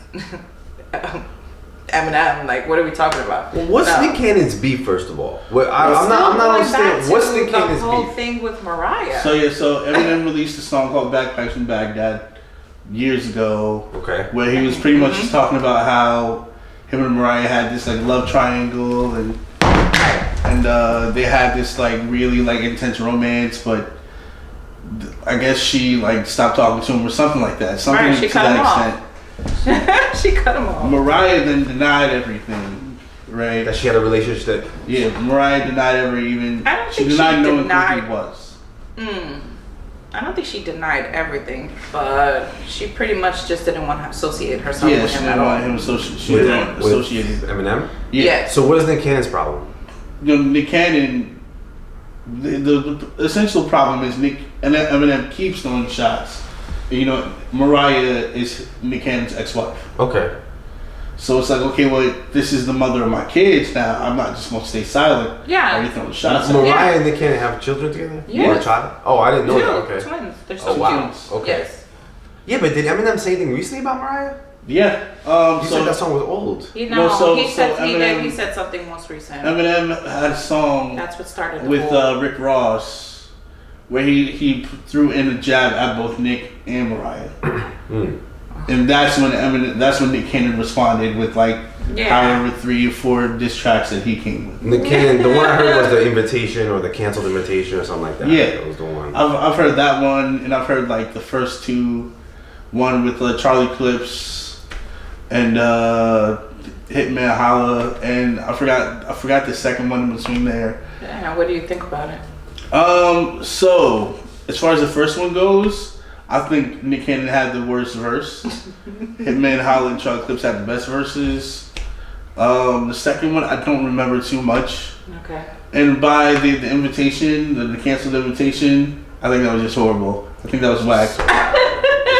Eminem. Like, what are we talking about? Well, what's Nick Cannon's beef, first of all? I'm not understanding. What's Nick Cannon's the whole beef? thing with Mariah. So Eminem released a song called "Backpacks from Baghdad" years ago. Okay. Where he was pretty much just talking about how him and Mariah had this like love triangle and they had this like really like intense romance, but I guess she like stopped talking to him or something like that. Something to that extent. She cut him off. Mariah then denied everything, right? That she had a relationship. Yeah, Mariah denied I don't think she denied knowing who denied. he was. I don't think she denied everything, but she pretty much just didn't want to associate herself Yeah, with she him didn't at all. want him associated. With Eminem? Yeah. Yes. So what is Nick Cannon's problem? You know, Nick Cannon, the essential problem is Eminem keeps throwing shots. You know, Mariah is Nick Cannon's ex-wife. Okay. So it's like, okay, well, this is the mother of my kids now. I'm not just going to stay silent. Yeah. Are you throwing shots at Mariah me? and Nick Cannon have children together? Yeah. Or a child? Oh, I didn't know Two that. Okay. twins. They're Oh, so wow. cute. Okay. Yes. Yeah, but did Eminem say anything recently about Mariah? Yeah. You said that song was old. You No, know, so- he said so he did. Eminem- He said something most recent. Eminem had a song That's what started the with whole. Rick Ross where he threw in a jab at both Nick and Mariah. And that's when Nick Cannon responded with like however 3 or 4 diss tracks that he came with. Nick Cannon, the one I heard was the invitation or the canceled invitation or something like that. Yeah. That was the one. I've heard that one, and I've heard like the first 2, one with Charlie Clips and Hitman Holla, and I forgot the second one in between there. Yeah, what do you think about it? So as far as the first one goes, I think Nick Cannon had the worst verse. Hitman Holla and Charlie Clips had the best verses. The second one I don't remember too much. Okay. And by the invitation, the canceled invitation, I think that was just horrible. I think that was whack.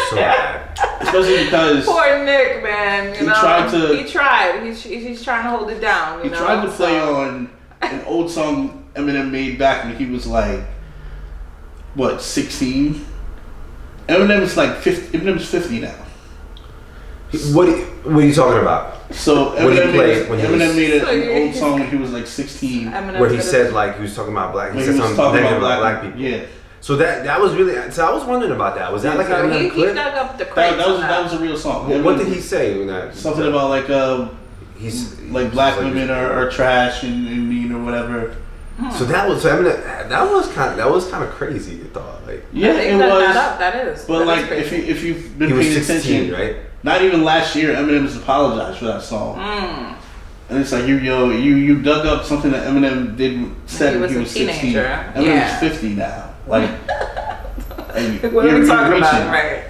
So bad. Especially because Poor Nick, man. You He know, tried to- He tried. He's trying to hold it down. he You know? tried to play So- on an old song Eminem made back when he was like, what, 16? Eminem's like 50. Eminem's 50 now. What are you talking about? So What did he play when he was- Eminem made So an old you- song when he was like 16. Eminem's Where he gonna- said like he was talking about black. He When said he was something talking negative about about black people. Yeah. So that was really. So I was wondering about that. Was that like So an he Eminem he clip? dug up the crates. That was a real song. What did he say when that? Something about like He's like black like- women are trash and mean or whatever. So that was Eminem. That was kind of crazy. I thought like Yeah, They it dug was. that up. That is. But that like is crazy. if you've been he was paying 16, attention, right? not even last year, Eminem has apologized for that song. And it's like you dug up something that Eminem said when he was 16. teenager. Eminem's Yeah. 50 now. Like, and What are we you're talking reaching. about, right?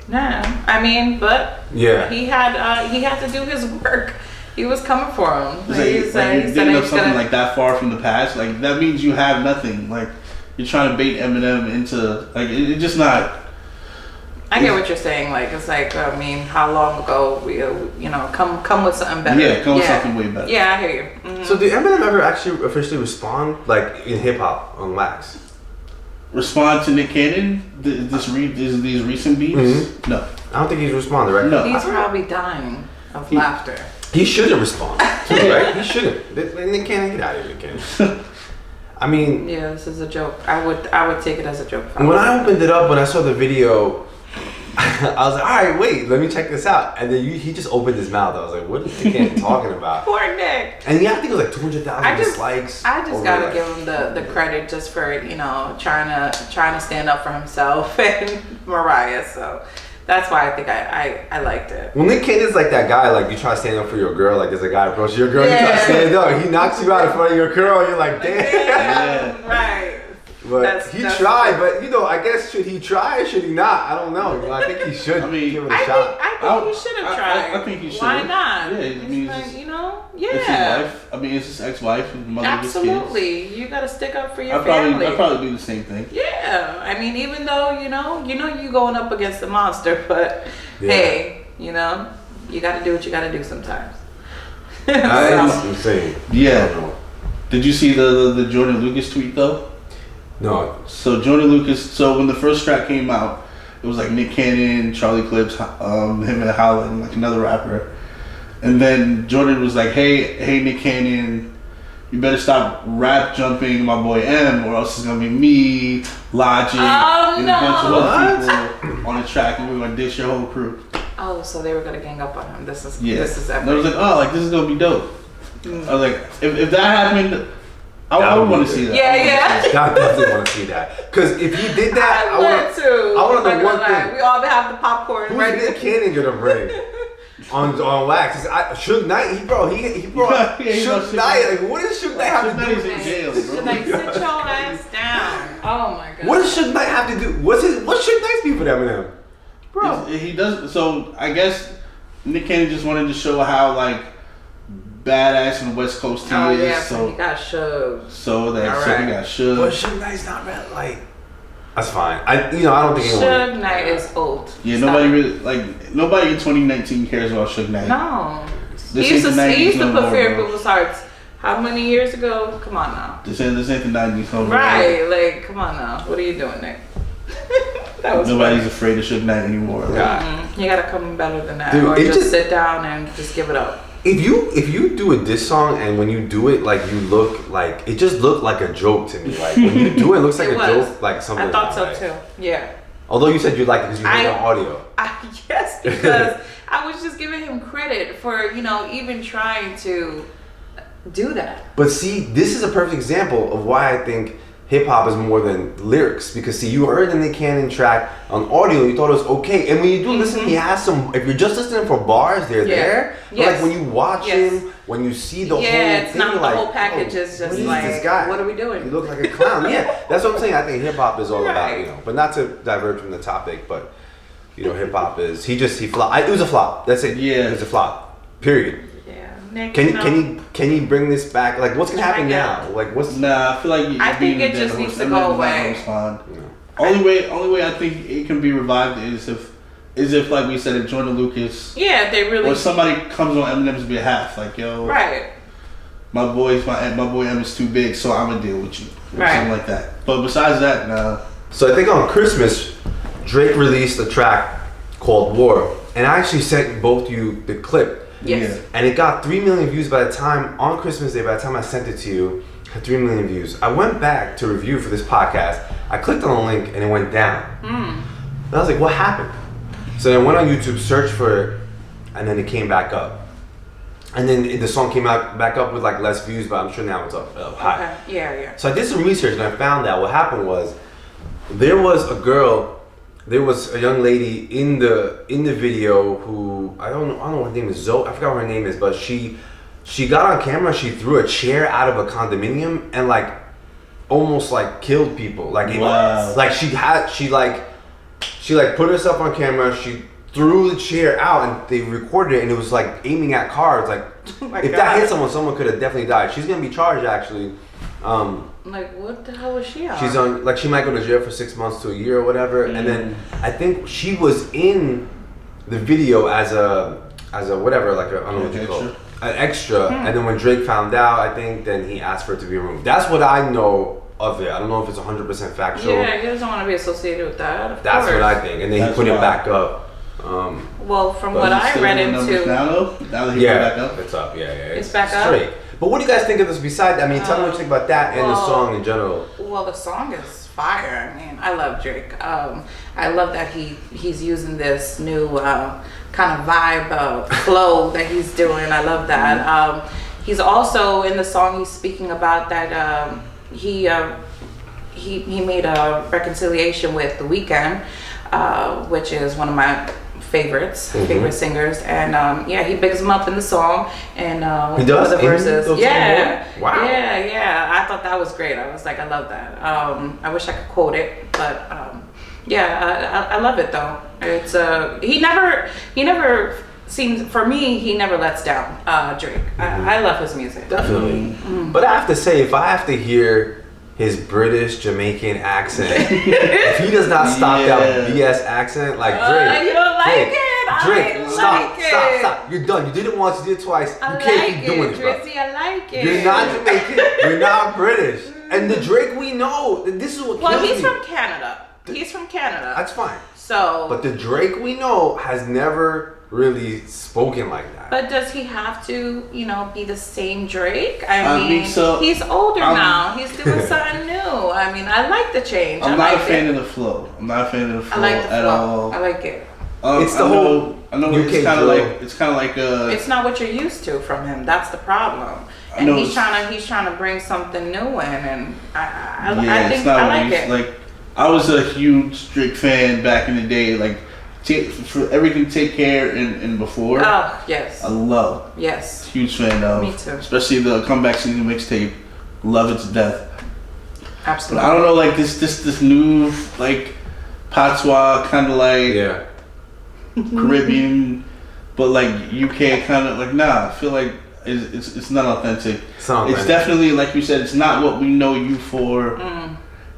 Nah, I mean, but Yeah. he had to do his work. He was coming for him. It's like, He like said you're digging up he's something gonna. like that far from the past. Like that means you have nothing. Like you're trying to bait Eminem into like it's just not. I get what you're saying. Like it's like I mean, how long ago we come with something better. Yeah, come with something way better. Yeah, I hear you. Mhm. So did Eminem ever actually officially respond like in hip hop on Wax? Respond to Nick Cannon. These recent beats. Mhm. No, I don't think he's responded, right? No. He's probably dying of laughter. He shouldn't respond, too, right? He shouldn't. Nick Cannon, get out of here, Nick Cannon. I mean, Yeah, this is a joke. I would take it as a joke. when I opened it up, when I saw the video, I was like, all right, wait, let me check this out. And then he just opened his mouth. I was like, what is Nick Cannon talking about? Poor Nick. And yeah, I think it was like 200,000 dislikes. I just over, gotta like- give him the credit just for trying to stand up for himself and Mariah. So that's why I think I liked it. Well, Nick Cannon's like that guy, like you try to stand up for your girl, like there's a guy approaches your girl, you try to stand up, he knocks you out in front of your girl, and you're like, damn. Yeah. Right. But he tried, but I guess should he try or should he not? I don't know. I think he should I mean, give it a I shot. think he should have tried. I think he should. Why not? Yeah, I mean, It's it's like, his- yeah. It's his wife. I mean, it's his ex-wife, the mother of his kids. Absolutely. You gotta stick up for your I'd family. probably do the same thing. Yeah. I mean, even though, you going up against the monster, but Yeah. hey, you gotta do what you gotta do sometimes. That's insane. I Yeah. don't know. Did you see the Jordan Lucas tweet though? No. So Jordan Lucas. So when the first track came out, it was like Nick Cannon, Charlie Clips, him and Holla, and like another rapper. And then Jordan was like, "Hey, Nick Cannon, you better stop rap jumping my boy M, or else it's gonna be me, Logic, and a bunch of other people on the track, and we're gonna dish your whole crew." Oh, so they were gonna gang up on him. This is Yeah. epic. And I was like, "Oh, like this is gonna be dope." I was like, "If that happened, I would want to see that." Yeah, I would wanna see yeah. I definitely want to see that. Because if he did that, I would too. I want to I'm know not one gonna lie. thing. We all have the popcorn Who's ready. Nick Cannon gonna bring on Wax? Suge Knight, he brought Yeah, Suge Suge Knight. Like, what does Suge Knight have to do Suge with Knight's in this? jail, bro. Like, sit your ass down. Oh my god. What does Suge Knight have to do? What's Suge Knight's beef with Eminem? Bro. He does. So I guess Nick Cannon just wanted to show how like badass from the West Coast he is. Yeah, so he got shoved. So he got shoved. But Suge Knight's not real. Like, that's fine. I don't think anyone. Suge Knight is old. Yeah, Stop. Nobody in 2019 cares about Suge Knight. No. This He used to no put more, fear in bro. people's hearts. How many years ago? Come on now. This ain't the 90s no more. Right, like, come on now. What are you doing, Nick? That was Nobody's funny. afraid of Suge Knight anymore. Yeah. You gotta come better than that. Dude, or it just just- sit down and just give it up. If you do a diss song and when you do it, like you look like it just looked like a joke to me. Like when you do it, it looks like It a was. joke, like something. I thought so like, too. Yeah. Although you said you liked it because you heard it on audio. Yes, because I was just giving him credit for, even trying to do that. But see, this is a perfect example of why I think hip hop is more than lyrics. Because see, you heard the Nick Cannon track on audio, you thought it was okay, and when you do listen, he has some. If you're just listening for bars, they're there. But Yes. like when you watch him, when you see the whole it's thing, not you're the like, whole package. It's just what is like, this guy? what are we doing? You look like a clown. Yeah, that's what I'm saying. I think hip hop is all about, Right. but not to diverge from the topic, but hip hop is he flopped. It was a flop. That's it. Yeah. It was a flop. Period. Yeah. Nick, Can you bring this back? Like, what's gonna happen Yeah. now? Like, what's Nah, I feel like I think it just needs to go away. Only way I think it can be revived is if like we said, if Jordan Lucas Yeah, they really. or somebody comes on Eminem's behalf, like yo, Right. my boy M is too big, so I'm gonna deal with you, Right. something like that. But besides that, nah. So I think on Christmas, Drake released a track called War, and I actually sent both you the clip. Yes. Yeah. And it got 3 million views by the time, on Christmas Day, by the time I sent it to you, it had 3 million views. I went back to review for this podcast. I clicked on the link and it went down. And I was like, what happened? So then I went on YouTube, searched for it, and then it came back up. And then the song came out back up with like less views, but I'm sure now it's up high. Okay. Yeah. So I did some research and I found out what happened was there was a young lady in the video who I don't know what her name is. Zoe, I forgot what her name is, but she got on camera. She threw a chair out of a condominium and like almost like killed people. Like it, Wow. like she put herself on camera. She threw the chair out and they recorded it and it was like aiming at cars. Like if that hit someone could have definitely died. She's gonna be charged actually. Like, what the hell was she on? She's on, like, she might go to jail for 6 months to a year or whatever. And then I think she was in the video as a whatever, like I don't know what you call it, an extra. And then when Drake found out, I think then he asked for it to be removed. That's what I know of it. I don't know if it's 100% factual. Yeah, he doesn't want to be associated with that. Of That's course. what I think. And then he put it back up. Well, from what I read into, now that he put it back up. It's up. Yeah. It's back up? straight. But what do you guys think of this besides? I mean, tell me what you think about that and the song in general. Well, the song is fire. I mean, I love Drake. I love that he's using this new kind of vibe flow that he's doing. I love that. He's also in the song. He's speaking about that he made a reconciliation with The Weeknd, which is one of my favorite singers, and he bigs him up in the song and he does the verses. Wow. Yeah. I thought that was great. I was like, I love that. I wish I could quote it, but I love it though. It's he never seems, for me, he never lets down Drake. I love his music. Definitely. But I have to say, if I have to hear his British Jamaican accent, if he does not stop that BS accent, like Drake, you don't like Drake, it? Drake, I like stop. You're done. You did it once, you did it twice. You can't keep doing it, bro. Drizzy, I like it. You're not Jamaican. You're not British. And the Drake we know, this is what kills me. He's from Canada. He's from Canada. That's fine. So. But the Drake we know has never really spoken like that. But does he have to, be the same Drake? I mean, think so. He's older now. He's doing something new. I mean, I like the change. I'm not a fan of the flow. I'm not a fan of the flow I like the at flow. all. I like it. It's the whole I know UK it's kind of drill. like It's not what you're used to from him. That's the problem. And know he's trying to bring something new in, and I think it's not I what like he's it. like. I was a huge Drake fan back in the day. Like for everything, Take Care and before. Oh yes. I love. Yes. Huge fan of. Me too. Especially the Comeback Season mixtape. Love it to death. Absolutely. But I don't know, like this new like patois kind of like Caribbean, but like UK kind of like I feel like it's not authentic. It's definitely like you said. It's not what we know you for.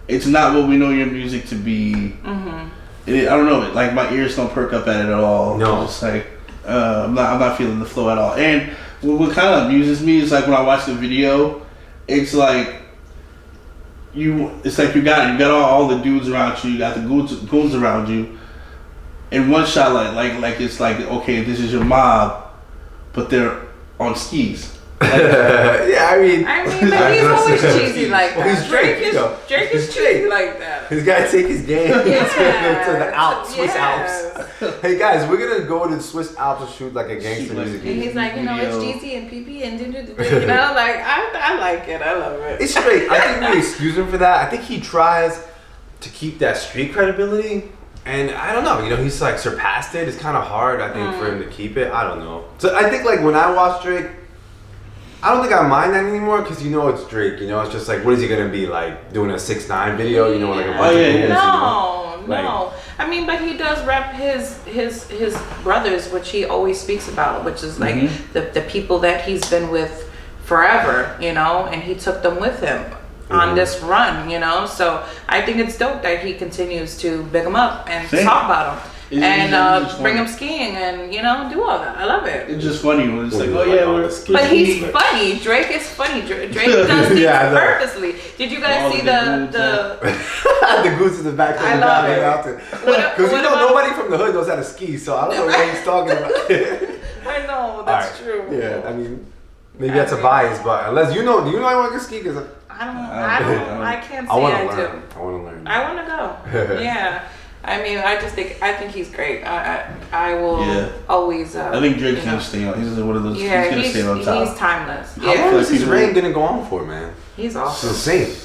It's not what we know your music to be. I don't know. Like my ears don't perk up at it at all. No, it's just like I'm not feeling the flow at all. And what kind of amuses me is like when I watch the video, it's like it's like you got all the dudes around you. You got the goons around you. In one shot, like it's like, okay, this is your mob, but they're on skis. Like, yeah, I mean, but he's always cheesy like that. Well, Drake is cheesy like that. He's got to take his game to the Alps, Swiss Yes. Alps. Hey guys, we're gonna go to the Swiss Alps and shoot like a gangster music And video. he's like, it's GZ and PP and like I like it. I love it. It's straight. I think we excuse him for that. I think he tries to keep that street credibility. And I don't know, he's like surpassed it. It's kind of hard, I think, for him to keep it. I don't know. So I think like when I watch Drake, I don't think I mind that anymore because it's Drake. It's just like, what is he gonna be like doing a 6ix9ine video? Like a bunch of moves, No. I mean, but he does rep his brothers, which he always speaks about, which is like the people that he's been with forever, and he took them with him on this run, so I think it's dope that he continues to big him up and talk about him and bring him skiing and do all that. I love it. It's just funny when it's like, we're skiing. But he's funny. Drake is funny. Drake does things purposely. Did you guys see the the goose in the back of the mountain? Because nobody from the hood knows how to ski, so I don't know what he's talking about. I know, that's true. Yeah, I mean, maybe that's a bias, but unless do you know anyone can ski? Because I can't say I do. I want to learn. I want to go. Yeah. I mean, I think he's great. I will always. I think Drake's gonna stay on. He's one of those. Yeah, he's gonna stay on top. He's timeless. How long is his reign gonna go on for, man? He's awesome. It's insane.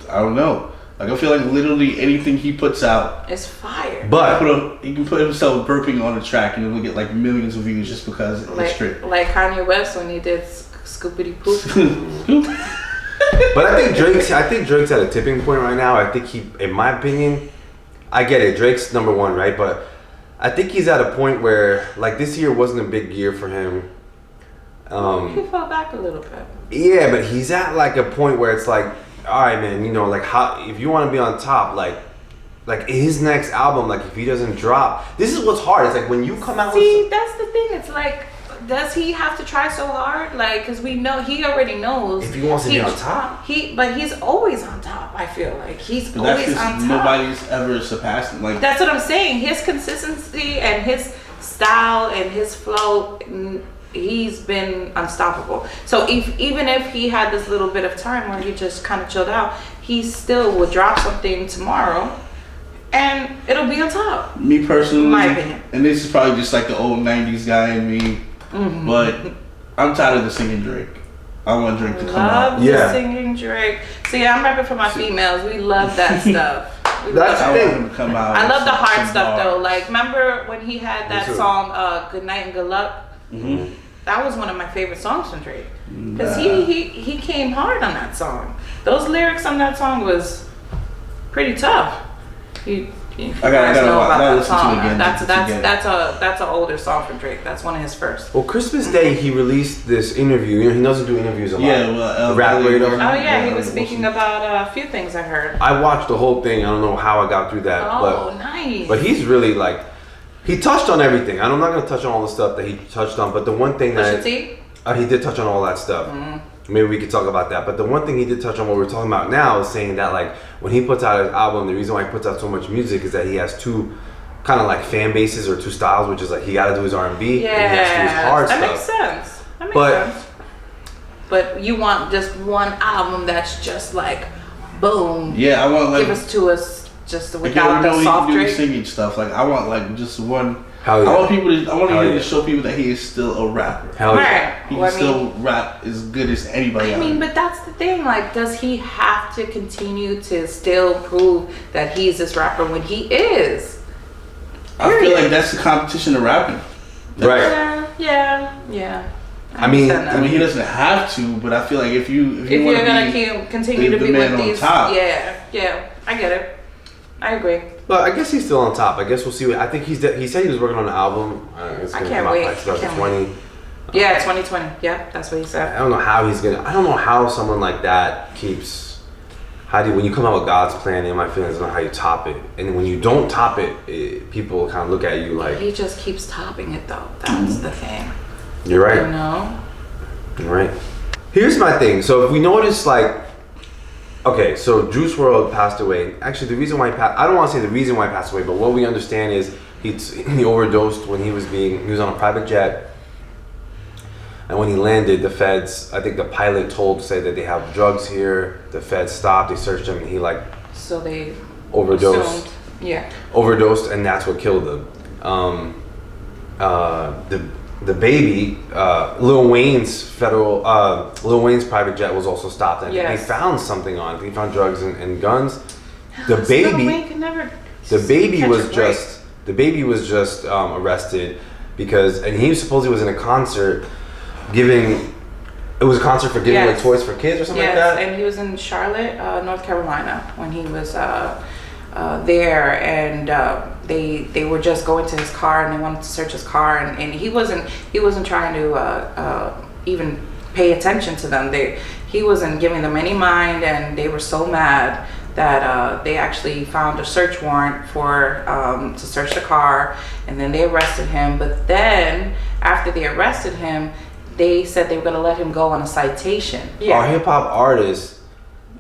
I don't know. Like I feel like literally anything he puts out is fire. But he can put himself burping on a track and it will get like millions of views just because it's Drake. Like Kanye West when he did Scoopity Poop. But I think Drake's at a tipping point right now. I think in my opinion, I get it. Drake's number one, right? But I think he's at a point where, like, this year wasn't a big year for him. He fell back a little bit. Yeah, but he's at like a point where it's like, all right, man. How if you want to be on top, like his next album, like if he doesn't drop, this is what's hard. It's like when you come out. That's the thing. It's like, does he have to try so hard? Like, because we know he already knows if he wants to be on top. But he's always on top. I feel like he's always on top. Nobody's ever surpassed him. Like that's what I'm saying. His consistency and his style and his flow, he's been unstoppable. So even if he had this little bit of time where he just kind of chilled out, he still would drop something tomorrow. And it'll be on top. Me personally, in my opinion. And this is probably just like the old 90s guy in me, but I'm tired of the singing Drake. I want Drake to come out. Love the singing Drake. See, I'm rapping for my females. We love that stuff. I want him to come out. I love the hard stuff though. Like, remember when he had that song, Good Night and Good Luck? Mm-hmm. That was one of my favorite songs from Drake. Because he came hard on that song. Those lyrics on that song was pretty tough. I gotta know about that song. That's an older song from Drake. That's one of his first. Well, Christmas Day he released this interview. He doesn't do interviews a lot. Yeah, well, rap radar. Oh yeah, he was speaking about a few things I heard. I watched the whole thing. I don't know how I got through that. Nice. But he's really like, he touched on everything. I'm not gonna touch on all the stuff that he touched on, but the one thing that he did touch on all that stuff. Mm-hmm. Maybe we could talk about that. But the one thing he did touch on what we're talking about now is saying that like when he puts out his album, the reason why he puts out so much music is that he has two kind of like fan bases or two styles, which is like he got to do his R&B and he has to do his hard stuff. That makes sense. But you want just one album that's just like boom. Yeah, I want like give us just without the soft Drake singing stuff. Like I want like just one. Hell yeah. I want him to show people that he is still a rapper. Hell yeah. He can still rap as good as anybody else. I mean, but that's the thing. Like, does he have to continue to still prove that he's this rapper when he is? I feel like that's the competition of rapping. Yeah. I he doesn't have to, but I feel like if you're gonna continue to be with these, top. yeah, I get it. I agree. But I guess he's still on top. I guess we'll see. I think he said he was working on an album. I can't wait. 2020. Yeah, 2020. Yeah, that's what he said. I don't know how he's gonna. I don't know how someone like that keeps. When you come out with God's plan, in my feelings, I don't know how you top it. And when you don't top it, people kind of look at you like. He just keeps topping it though. That's the thing. You're right. You know. You're right. Here's my thing. So if we notice, like, okay, so Juice Wrld passed away. Actually, the reason why I don't want to say the reason why he passed away, but what we understand is he overdosed when he was on a private jet. And when he landed, the feds, I think the pilot said that they have drugs here. The feds stopped, they searched him, and he so they overdosed. Assumed, yeah. Overdosed, and that's what killed him. DaBaby, Lil Wayne's private jet was also stopped, and they found something on it. They found drugs and guns. DaBaby was just arrested because, and he supposedly was in a concert. It was a concert for giving away toys for kids or something like that? Yes, and he was in Charlotte, North Carolina when he was there, and they were just going to his car and they wanted to search his car, and he wasn't trying to even pay attention to them. He wasn't giving them any mind, and they were so mad that they actually found a search warrant to search the car, and then they arrested him. But then after they arrested him, they said they were going to let him go on a citation. Yeah. Our hip hop artists,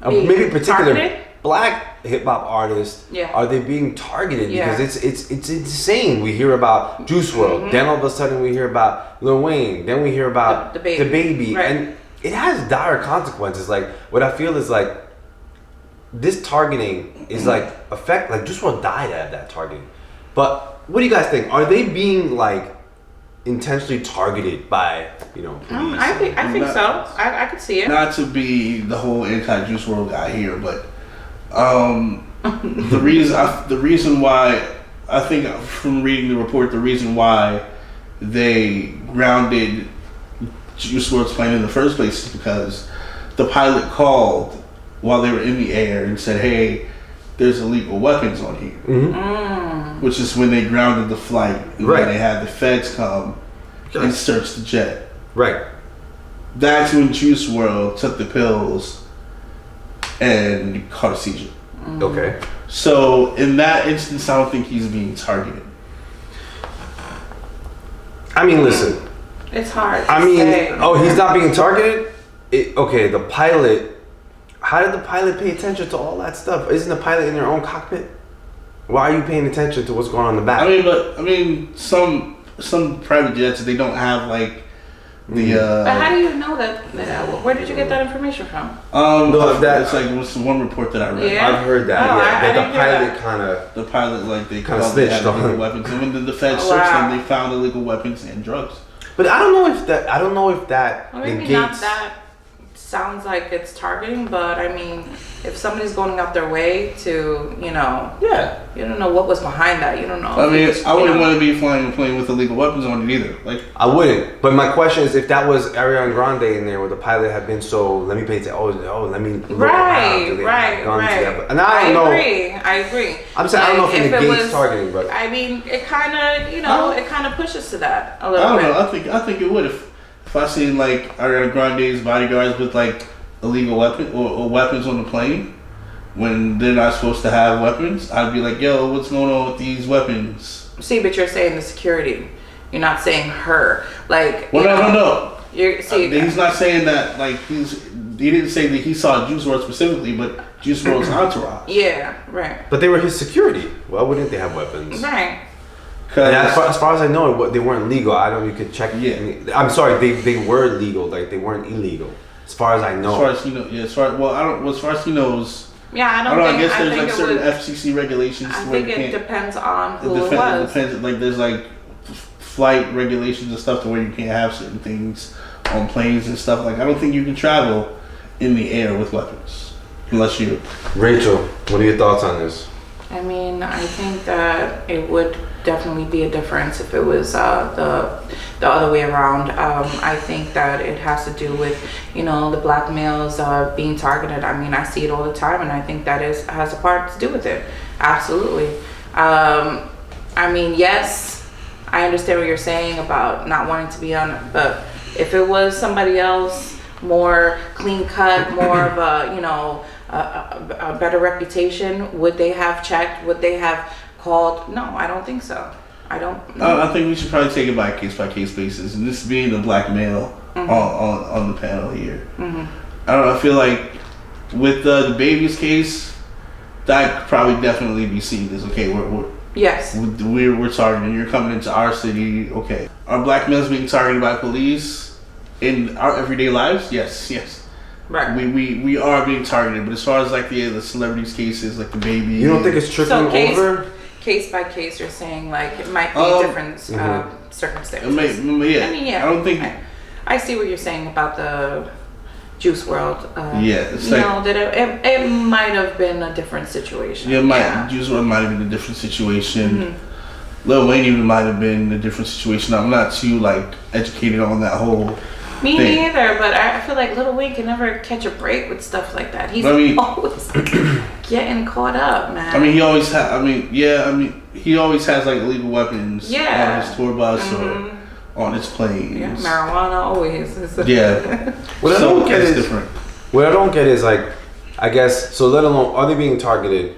maybe particular targeted? Black hip hop artists, are they being targeted? Yeah. Because it's insane. We hear about Juice Wrld, then all of a sudden we hear about Lil Wayne, then we hear about DaBaby, right. And it has dire consequences. Like, what I feel is like this targeting is like Juice Wrld died out of that targeting. But what do you guys think? Are they being like intentionally targeted by police? I think so. I could see it. Not to be the whole anti-Juice Wrld guy here, but the reason why I think from reading the report, the reason why they grounded Juice Wrld's plane in the first place is because the pilot called while they were in the air and said, "Hey, there's illegal weapons on here." Mm-hmm. Which is when they grounded the flight, and right. When they had the feds come and search the jet. Right. That's when Juice Wrld took the pills and caught a seizure. Okay. So in that instance, I don't think he's being targeted. I mean, listen. It's hard. He's not being targeted? Okay, the pilot. How did the pilot pay attention to all that stuff? Isn't the pilot in their own cockpit? Why are you paying attention to what's going on in the back? Some private jets, they don't have like the. But how do you know that? Where did you get that information from? It's like it was one report that I read. Yeah. I've heard that. The pilot they snitched on illegal weapons, and when the feds searched them, they found illegal weapons and drugs. But I don't know if that. Well, maybe not that. Sounds like it's targeting, but I mean, if somebody's going out their way to, you don't know what was behind that. You don't know. I mean, I wouldn't want to be flying a plane with illegal weapons on it either. Like, I wouldn't. But my question is, if that was Ariana Grande in there, where the pilot had been so, let me pay attention. Let me look around. Right. And I don't know. I agree. I'm saying I don't know if it negates targeting, but I mean, it kind of, it kind of pushes to that a little bit. I don't know. I think it would if I seen like Ariana Grande's bodyguards with like illegal weapons or weapons on the plane when they're not supposed to have weapons, I'd be like, "Yo, what's going on with these weapons?" See, but you're saying the security. You're not saying her. Like, no. He's not saying that. Like, he didn't say that he saw Juice Wrld specifically, but Juice Wrld's entourage. Yeah, right. But they were his security. Why wouldn't they have weapons? Right. And as far as I know, they weren't legal. I don't know. You could check. Yeah. I'm sorry. They were legal. Like, they weren't illegal. As far as I know. As far as he knows. Yeah. As far as he knows. Yeah, I don't know. I guess there's like certain FCC regulations. I think it depends on who it was. It depends. Like, there's like flight regulations and stuff to where you can't have certain things on planes and stuff. Like, I don't think you can travel in the air with weapons unless you. Rachel, what are your thoughts on this? I mean, I think that it would definitely be a difference if it was the other way around. I think that it has to do with, you know, the black males being targeted. I mean, I see it all the time, and I think that has a part to do with it. Absolutely. I mean, yes, I understand what you're saying about not wanting to be on it, but if it was somebody else, more clean cut, more of a, you know, a better reputation, would they have checked? Would they have called? No, I don't think so. I don't know. I think we should probably take it by case basis, and this being the black male on the panel here. I don't know, I feel like with the DaBaby's case, that could probably definitely be seen as, okay, we're targeting, you're coming into our city, okay. Are black males being targeted by police in our everyday lives? Yes. Right. We are being targeted, but as far as like the celebrities cases, like DaBaby, you don't think it's trickling over? Case by case, you're saying like it might be different circumstances. I mean, yeah. I don't think. I see what you're saying about the Juice Wrld. It's you know that it might have been a different situation. Juice Wrld might have been a different situation. Lil Wayne even might have been a different situation. I'm not too like educated on that whole. Me neither, but I feel like Lil Wayne can never catch a break with stuff like that. He's always getting caught up, man. I mean, he always he always has like illegal weapons on his tour bus or on his planes. Yeah, marijuana always. What I don't get is like, I guess, so let alone, are they being targeted?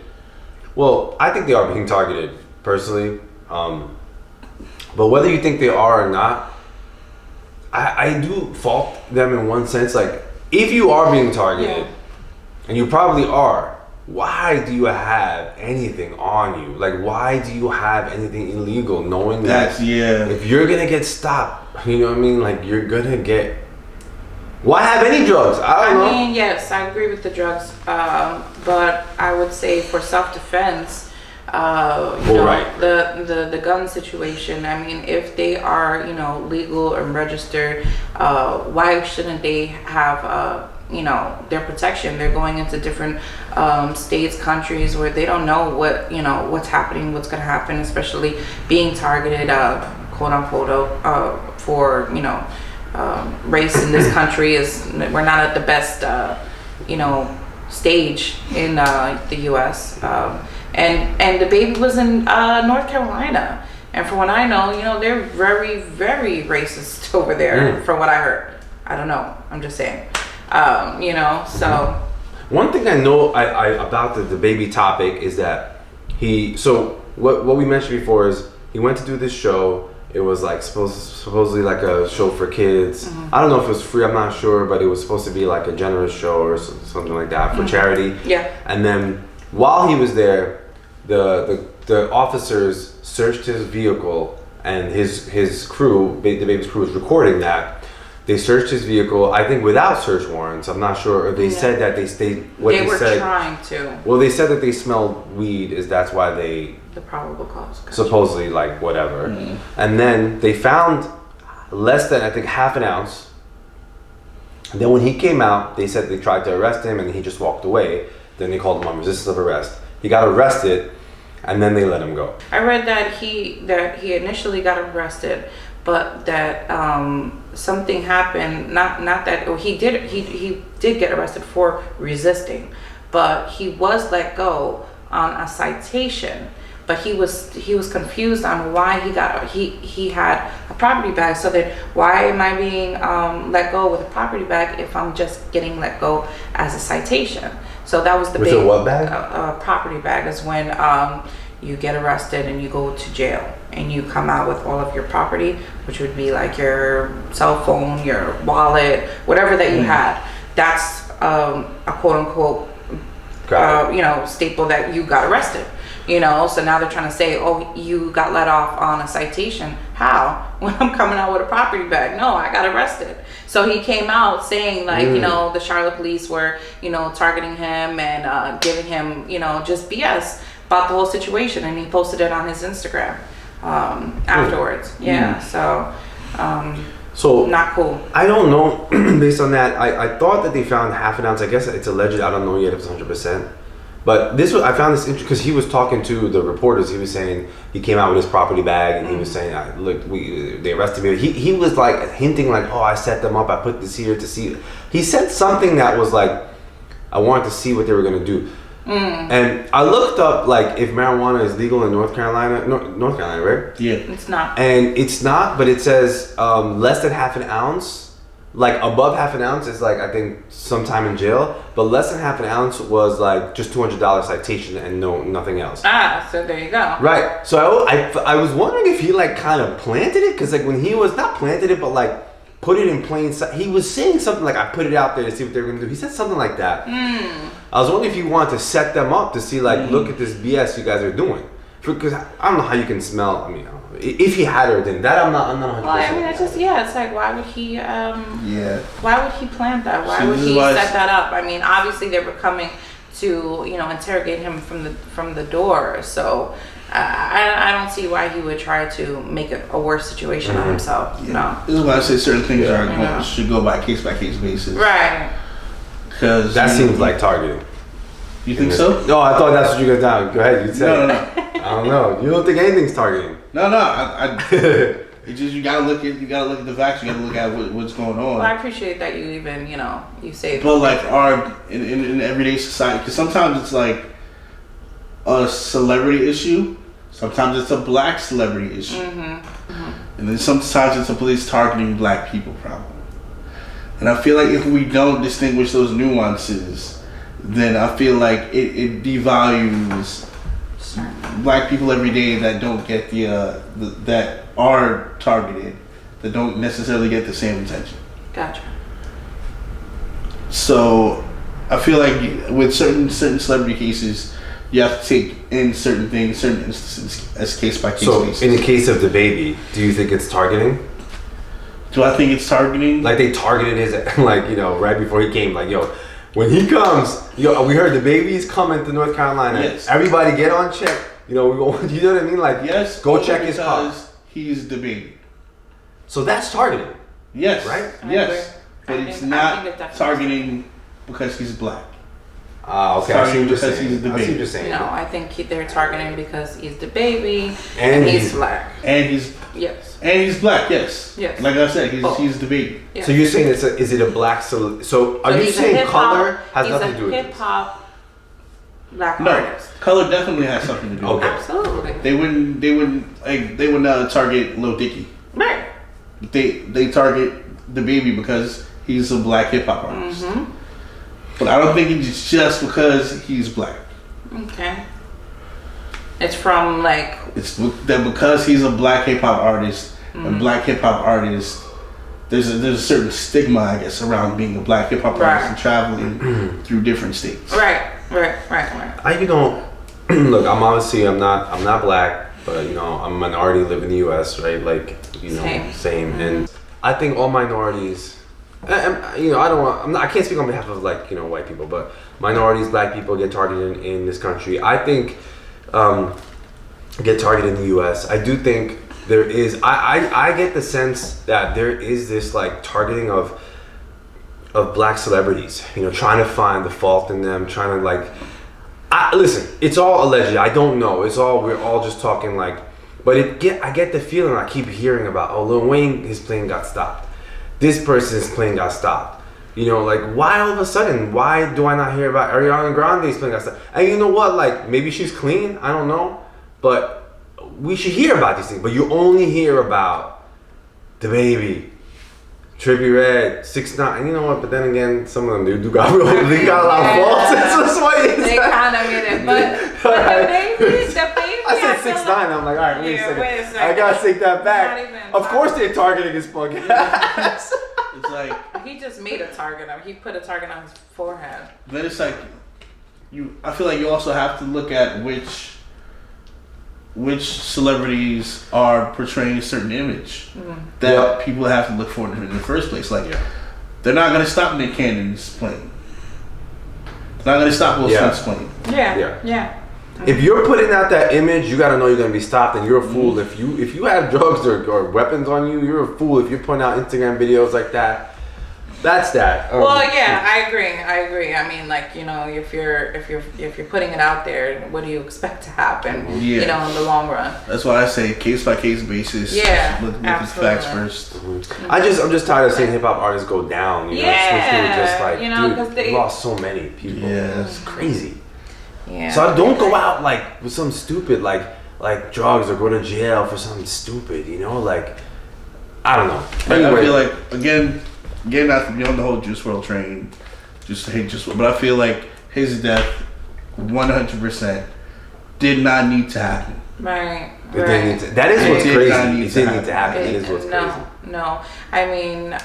Well, I think they are being targeted, personally. But whether you think they are or not, I do fault them in one sense. Like, if you are being targeted, and you probably are, why do you have anything on you? Like, why do you have anything illegal, knowing that if you're gonna get stopped, you know what I mean? Like, you're gonna get. Why have any drugs? I don't know. I mean, yes, I agree with the drugs, but I would say for self-defense. The gun situation. I mean, if they are, you know, legal and registered, why shouldn't they have, you know, their protection? They're going into different states, countries where they don't know what, you know, what's happening, what's going to happen, especially being targeted, quote unquote, for, you know, race in this country we're not at the best, you know, stage in the U.S. And DaBaby was in North Carolina, and from what I know, you know, they're very, very racist over there. From what I heard, I don't know. I'm just saying, you know. So one thing I know about the DaBaby topic is that what we mentioned before is he went to do this show. It was like supposedly like a show for kids. I don't know if it was free. I'm not sure, but it was supposed to be like a generous show or something like that for charity. Yeah. And then while he was there, the officers searched his vehicle, and his crew, DaBaby's crew, was recording that. They searched his vehicle, I think without search warrants. I'm not sure. Or they said that they were trying to. Well, they said that they smelled weed. That's why they. The probable cause. Supposedly, like whatever. And then they found less than, I think, half an ounce. And then when he came out, they said they tried to arrest him, and he just walked away. Then they called him on resistance of arrest. He got arrested, and then they let him go. I read that he initially got arrested, but that something happened. Not that he did get arrested for resisting, but he was let go on a citation. But he was confused on why he had a property bag. So then why am I being let go with a property bag if I'm just getting let go as a citation? So that was the big. With a what bag? Property bag is when you get arrested and you go to jail and you come out with all of your property, which would be like your cell phone, your wallet, whatever that you had. That's a quote unquote you know, staple that you got arrested. You know, so now they're trying to say, oh, you got let off on a citation. How? When I'm coming out with a property bag. No, I got arrested. So he came out saying, like, you know, the Charlotte police were, you know, targeting him and giving him, you know, just BS about the whole situation. And he posted it on his Instagram afterwards. So not cool. I don't know. Based on that, I thought that they found half an ounce. I guess it's alleged. I don't know yet if it's 100%. But I found this interesting because he was talking to the reporters. He was saying he came out with his property bag, and he was saying, "Look, they arrested me." He was like hinting like, "Oh, I set them up. I put this here to see." He said something that was like, "I wanted to see what they were gonna do." And I looked up like if marijuana is legal in North Carolina, North Carolina, right? Yeah, it's not. And it's not, but it says less than half an ounce. Like above half an ounce is like I think sometime in jail, but less than half an ounce was like just $200 citation and nothing else. So there you go. Right. So I was wondering if he like kind of planted it, because like when he was not planted it, but like put it in plain sight. He was saying something like, "I put it out there to see what they were gonna do." He said something like that. I was wondering if you wanted to set them up to see like, look at this BS you guys are doing, because I don't know how you can smell. I mean, I don't know. If he had her, then that I'm not 100%. Well, I mean, it's just it's like why would he why would he plant that? Why would he set that up? I mean, obviously they were coming to interrogate him from the door, so I don't see why he would try to make it a worse situation on himself. No, this is why I say certain things should go by case basis. Right. Because that seems like targeting. You think so? No, I thought that's what you got down. Go ahead, you say. No. I don't know. You don't think anything's targeting? No. It's just you gotta look at the facts. You gotta look at what's going on. Well, I appreciate that you even you say. But like in everyday society, because sometimes it's like a celebrity issue. Sometimes it's a black celebrity issue, and then sometimes it's a police targeting black people problem. And I feel like if we don't distinguish those nuances, then I feel like it devalues black people every day that don't get that are targeted, that don't necessarily get the same attention. Gotcha. So I feel like with certain celebrity cases, you have to take in certain things, certain instances as case by case basis. So in the case of DaBaby, do you think it's targeting? Do I think it's targeting? Like they targeted his, like, right before he came, like, yo, when he comes, we heard DaBaby's coming to North Carolina. Yes. Everybody get on check. We go, you know what I mean? Like, yes, go check his car. Because he's DaBaby. So that's targeting. Yes. Right? Yes. But it's not targeting because he's black. Okay. I see what you're saying. No, I think they're targeting because he's DaBaby and he's black. And he's black. Yes. Yes. Like I said, he's DaBaby. Yes. So you're saying is it a black? So are you saying color has nothing to do with hip hop black artist? Color definitely has something to do with it. Absolutely. They wouldn't target Lil Dicky. Right. They target DaBaby because he's a black hip hop artist. But I don't think it's just because he's black. Okay. It's from like. It's that because he's a black hip hop artist, a black hip hop artist, there's a certain stigma, I guess, around being a black hip hop artist and traveling through different states. Right. Look, I'm not black, but I'm a minority, live in the U.S., right? Like, same. And I think all minorities. I can't speak on behalf of white people, but minorities, black people get targeted in this country. I think get targeted in the U.S. I do think there is. I get the sense that there is this like targeting of black celebrities. Trying to find the fault in them, trying to listen. It's all alleged. I don't know. We're all just talking but I get the feeling I keep hearing about. Lil Wayne, his plane got stopped. This person's plane got stopped. Why all of a sudden? Why do I not hear about Ariana Grande's plane got stopped? And you know what? Maybe she's clean. I don't know. But we should hear about these things. But you only hear about DaBaby, Trippie Redd, 6ix9ine. You know what? But then again, some of them they got a lot of faults. That's why they kind of made it. But DaBaby. I said 6ix9ine. I'm like, all right, wait a second. I gotta take that back. Of course, they're targeting his punk ass. It's like he just made a target. He put a target on his forehead. Then it's like I feel like you also have to look at which celebrities are portraying a certain image that people have to look for in the first place. They're not gonna stop Nick Cannon's plane. They're not gonna stop Will Smith's plane. Yeah. If you're putting out that image, you gotta know you're gonna be stopped, and you're a fool. If you have drugs or weapons on you, you're a fool. If you're putting out Instagram videos like that, That's that. Well, yeah, I agree. I mean, like, you know, if you're putting it out there, what do you expect to happen? Yeah. You know, in the long run. That's why I say case by case basis. Yeah, Look at the facts first. I'm just tired of seeing hip hop artists go down. You know, Yeah, just like, you know, 'cause dude, they lost so many people. Yeah. It's crazy. Yeah. So don't go out like with some stupid like drugs or go to jail for something stupid. You know, like I don't know. Anyway, I feel like again, not to be on the whole Juice Wrld train, just to hate Juice Wrld, but I feel like his death, 100%, did not need to happen. Right. That is what's crazy. It didn't need to happen. It is what's crazy. No. I mean,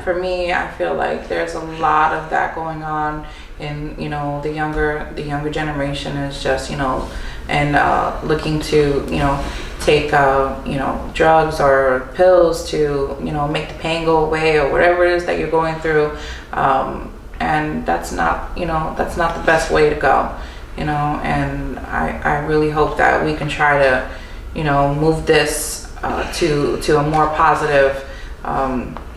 for me, I feel like there's a lot of that going on in, you know, the younger generation is just, you know, and looking to, you know, take you know, drugs or pills to, you know, make the pain go away or whatever it is that you're going through, and that's not the best way to go, you know. And I really hope that we can try to, you know, move this to a more positive,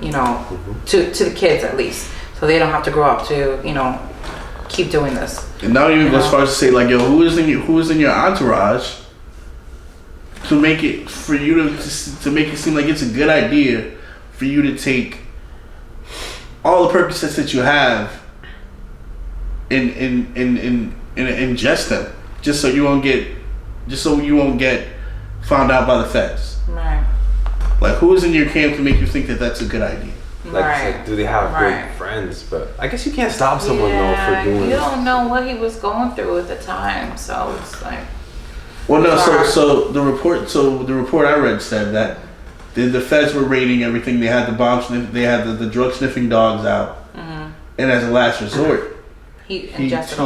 you know, to the kids at least, so they don't have to grow up to, you know, keep doing this. And not even go as far as to say like, yo, who is in your entourage to make it for you to make it seem like it's a good idea for you to take all the Percocets that you have and ingest them just so you won't get found out by the feds. Right. Like, who is in your camp to make you think that that's a good idea? Like, do they have good friends? But I guess you can't stop someone though for doing. You don't know what he was going through at the time, so it's like. Well, no. So the report I read said that the feds were raiding everything. They had they had the drug sniffing dogs out, and as a last resort, he ingested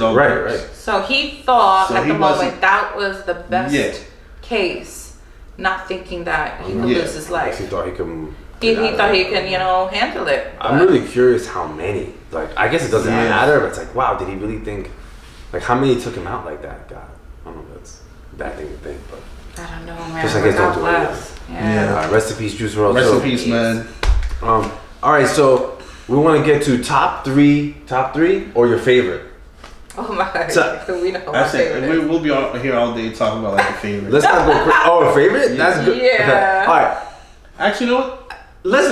all. Right. So he thought at the moment that was the best case, not thinking that he could lose his life. He thought he could. He thought he could, you know, handle it. I'm really curious how many. Like, I guess it doesn't matter, but it's like, wow, did he really think? Like, how many took him out like that? God, I don't know. That's a bad thing to think, but I don't know, man. just I guess don't do it. Yeah. All right, rest in peace, Juice Wrld. Rest in peace, man. All right, so we want to get to top three, or your favorite. Oh my! So, we know my favorite. We'll be here all day talking about like a favorite. Let's not go. Oh, a favorite? That's good. Yeah. All right. Actually, you know what? Let's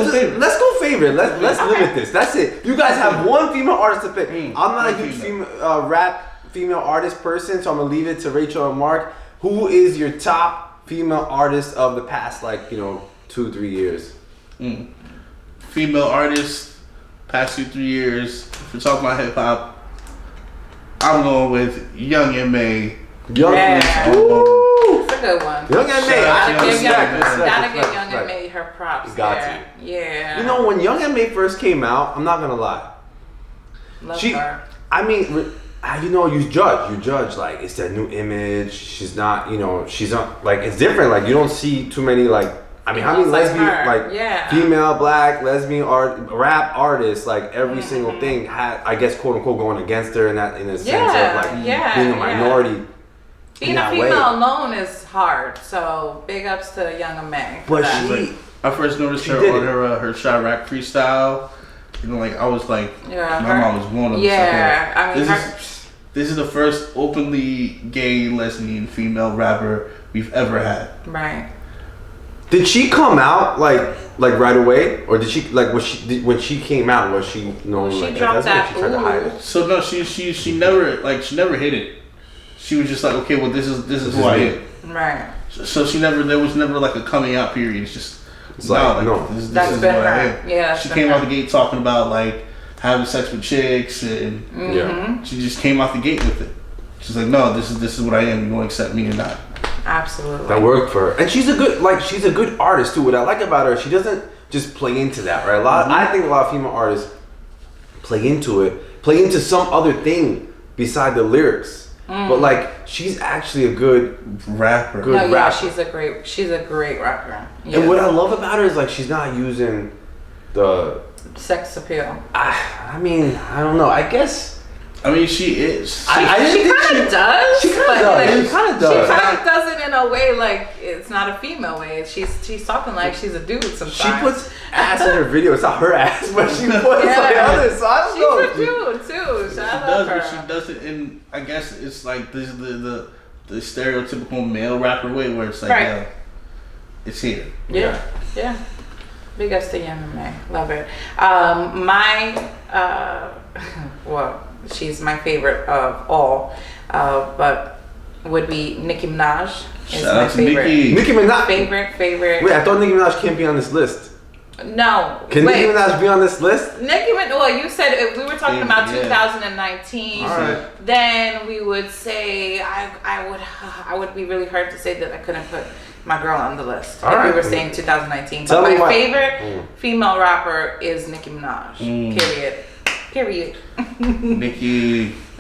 go favorite. Let's limit this. That's it. You guys have one female artist to pick. I'm not a huge rap female artist person, so I'm gonna leave it to Rachel and Mark. Who is your top female artist of the past, like, you know, 2-3 years? Female artist, past 2-3 years. If we're talking about hip hop, I'm going with Young M.A. It's a good one. Young M.A. Gotta give Young M.A. her props. Yeah. You know, when Young M.A. first came out, I'm not gonna lie. Love her. I mean, you know, you judge like it's that new image. She's not, you know, she's not like it's different. Like you don't see too many like. I mean, how many lesbian, female, black, lesbian rap artists, like every single thing had, I guess, quote unquote, going against her in a sense of like being a minority. Being a female alone is hard, so big ups to Young M.A. But I first noticed her on her Chirac freestyle. You know, like I was like, my mom was one of them. Yeah, I mean, this is the first openly gay lesbian female rapper we've ever had. Right. Did she come out like right away, or did she like when she came out was she known like dropped that? She tried to hide it. So no, she never hit it. She was just like, okay, well this is who I am. Right. So there was never like a coming out period. It's just this is that's what been I her. am. Yeah. She came out the gate talking about like having sex with chicks, and she just came out the gate with it. She's like, no, this is what I am. You gonna accept me or not? Absolutely. That worked for her, and she's a good artist too. What I like about her, she doesn't just play into that, right? I think a lot of female artists play into some other thing beside the lyrics. But like, she's actually a good rapper. She's a great rapper. Yeah. And what I love about her is like she's not using the sex appeal. I mean, I don't know. I guess. I mean, she is. She kind of does. She kind of does. She kind of does it in no way like it's not a female way. She's talking like she's a dude sometimes. She puts ass in her video. It's not her ass, but she puts like others. So I don't know. She's a dude too. So I love her. But she does it in, I guess it's like this the stereotypical male rapper way where it's like, yeah, it's here. Yeah. Big ups to Eminem. Love it. Well, she's my favorite of all, but would be Nicki Minaj. Is Shout my out to favorite. Nicki Minaj. Favorite. Wait, I thought Nicki Minaj can't be on this list. No. Can Nicki Minaj be on this list? Well, you said if we were talking about 2019, then we would say I would be really hard to say that I couldn't put my girl on the list if we were saying 2019. But my favorite female rapper is Nicki Minaj. Period.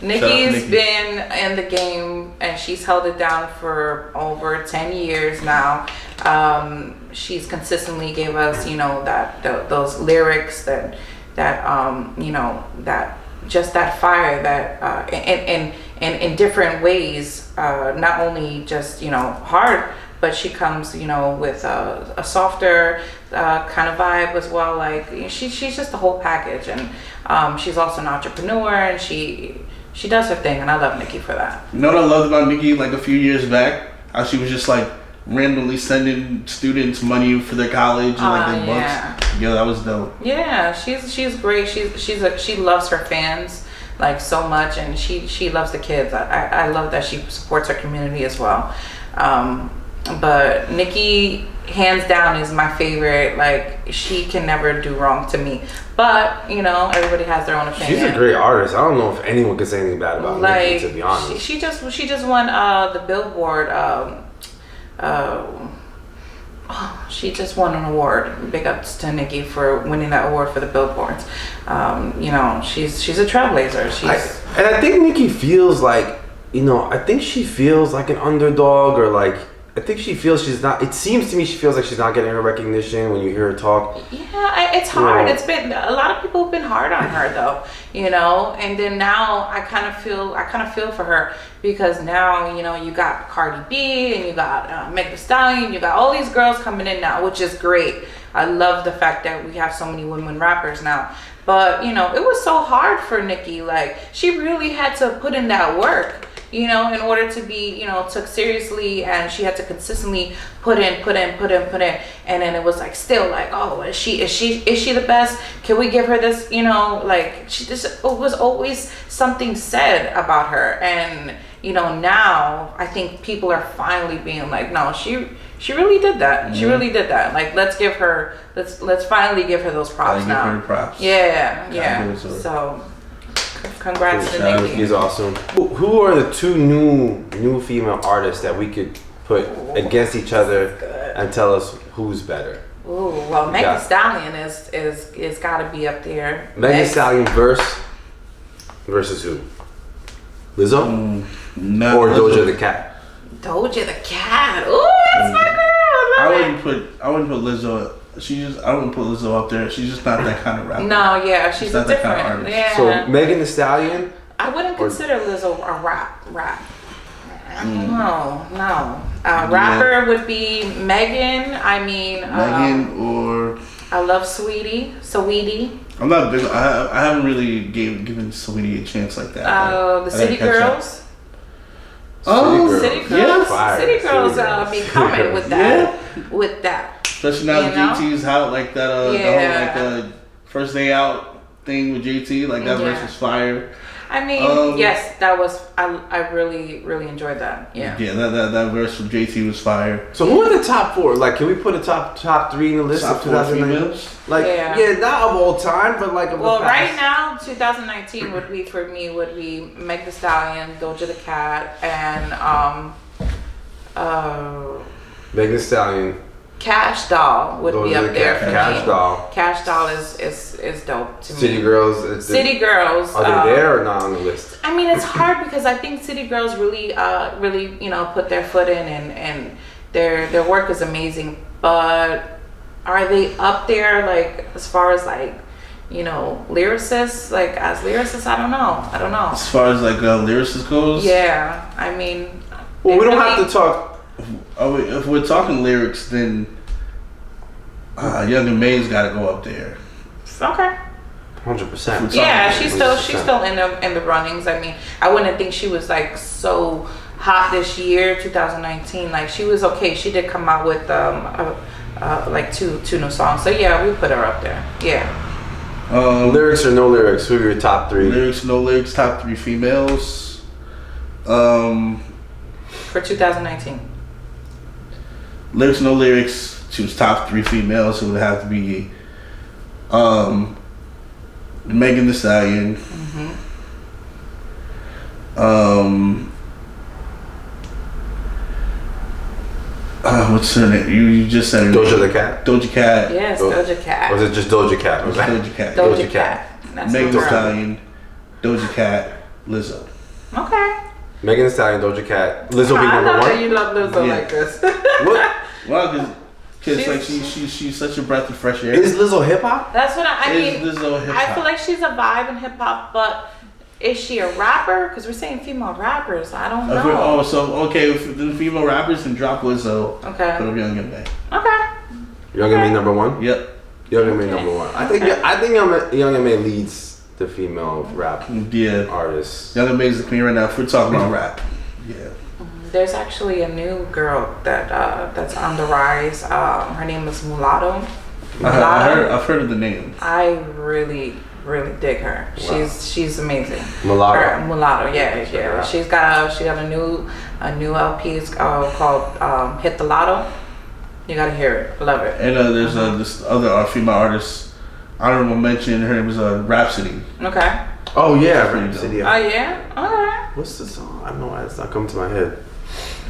Nicki's been in the game and she's held it down for over 10 years now. She's consistently gave us, those lyrics that just that fire that in different ways, not only just hard, but she comes with a softer kind of vibe as well. Like she's just the whole package, and she's also an entrepreneur, and she does her thing, and I love Nicki for that. You know what I loved about Nicki like a few years back? How she was just like randomly sending students money for their college and like their books. Yo, that was dope. Yeah, she's great. She loves her fans like so much, and she loves the kids. I love that she supports her community as well. But Nicki, hands down, is my favorite. Like, she can never do wrong to me. But, everybody has their own opinion. She's a great artist. I don't know if anyone can say anything bad about Nicki, to be honest. She just won the Billboard. She just won an award. Big ups to Nicki for winning that award for the Billboards. She's a trailblazer. And I think Nicki feels like, I think she feels like an underdog, or like, I think she feels she's not. It seems to me she feels like she's not getting her recognition when you hear her talk. Yeah, it's hard. It's been a lot of people have been hard on her though, And then now I kind of feel for her because now you got Cardi B and you got Meg Thee Stallion. You got all these girls coming in now, which is great. I love the fact that we have so many women rappers now. But it was so hard for Nicki. Like she really had to put in that work. In order to be, took seriously, and she had to consistently put in, and then it was like still like, oh, is she the best? Can we give her this? Like it was always something said about her, and now I think people are finally being like, no, she really did that. Mm-hmm. She really did that. Like let's finally give her those props now. Give her props. Yeah. So. Congrats to Nicki. He's awesome. Who are the two new female artists that we could put against each other and tell us who's better? Ooh, well, Meg Thee Stallion is got to be up there. Meg Thee Stallion versus who? Lizzo? No. Or Doja the Cat? Doja the Cat. Ooh, that's my girl. I wouldn't put Lizzo. I wouldn't put Lizzo up there. She's just not that kind of rapper. No, yeah, she's not different. That kind of artist. Yeah. So Megan Thee Stallion. I wouldn't consider Lizzo a rap. No. Rapper would be Megan. I mean, Megan or I love Saweetie. I'm not big. I haven't really given Saweetie a chance like that. The City Girls. City Girls. City Girls be coming with that. With that. Especially now that JT's out, like that, the whole like first day out thing with JT, like that verse was fire. I mean, yes, that was. I really enjoyed that. Yeah. Yeah, that verse from JT was fire. So who are the top four? Like, can we put a top three in the list of 2019? Like, not of all time, but like of the past. Right now, 2019 would be Meg Thee Stallion, Doja the Cat, and Meg Thee Stallion. Cash Doll would be up there for me. Cash Doll is dope to me. City Girls. City Girls. Are they there or not on the list? I mean, it's hard because I think City Girls really put their foot in, and their work is amazing. But are they up there like as far as like lyricists? Like as lyricists, I don't know. As far as like lyricists goes. Yeah, I mean. Well, we don't have to talk. if we're talking lyrics, then Young and May's got to go up there. Okay. 100%. Yeah, she's still in the runnings. I mean, I wouldn't think she was like so hot this year, 2019. Like she was okay. She did come out with like two new songs. So yeah, we put her up there. Yeah. Lyrics or no lyrics? Who are your top 3? Lyrics, no lyrics. Top 3 females. For 2019. Lyrics, no lyrics. Choose top 3 females. It would have to be Megan Thee Stallion. What's her name? You just said Doja Cat. Doja Cat. Yes, Doja Cat. Or was it just Doja Cat? Doja Cat. Doja Cat. That's Megan Thee the girl. Stallion, Doja Cat, Lizzo. Okay. Megan Thee Stallion, Doja Cat. Lizzo be I number love 1. that you love Lizzo Yeah. like this. What? Well, because like she's such a breath of fresh air. Is Lizzo hip hop? That's what I mean. Is Lizzo hip I feel hop? like she's a vibe in hip hop, but is she a rapper? Because we're saying female rappers. I don't know. Oh, so okay, if the female rappers can drop Lizzo. Okay. Put up Young and May. Okay. Young and Me number 1. Yep. Young and Me number 1. I think Young and Me leads the female rap Yeah. artists. Young and May's the queen right now. If we're talking about rap. Yeah. There's actually a new girl that's on the rise. Her name is Mulatto. I've heard of the name. I really dig her. Wow. She's amazing. Mulatto. Mulatto, yeah. Check her out. She got a new LP. It's called Hit the Lotto. You gotta hear it. Love it. And there's this other female artist, honorable mention. Her name is Rhapsody. Okay. Oh yeah, Pretty Rhapsody. Oh yeah. Okay. What's the song? I don't know why it's not coming to my head.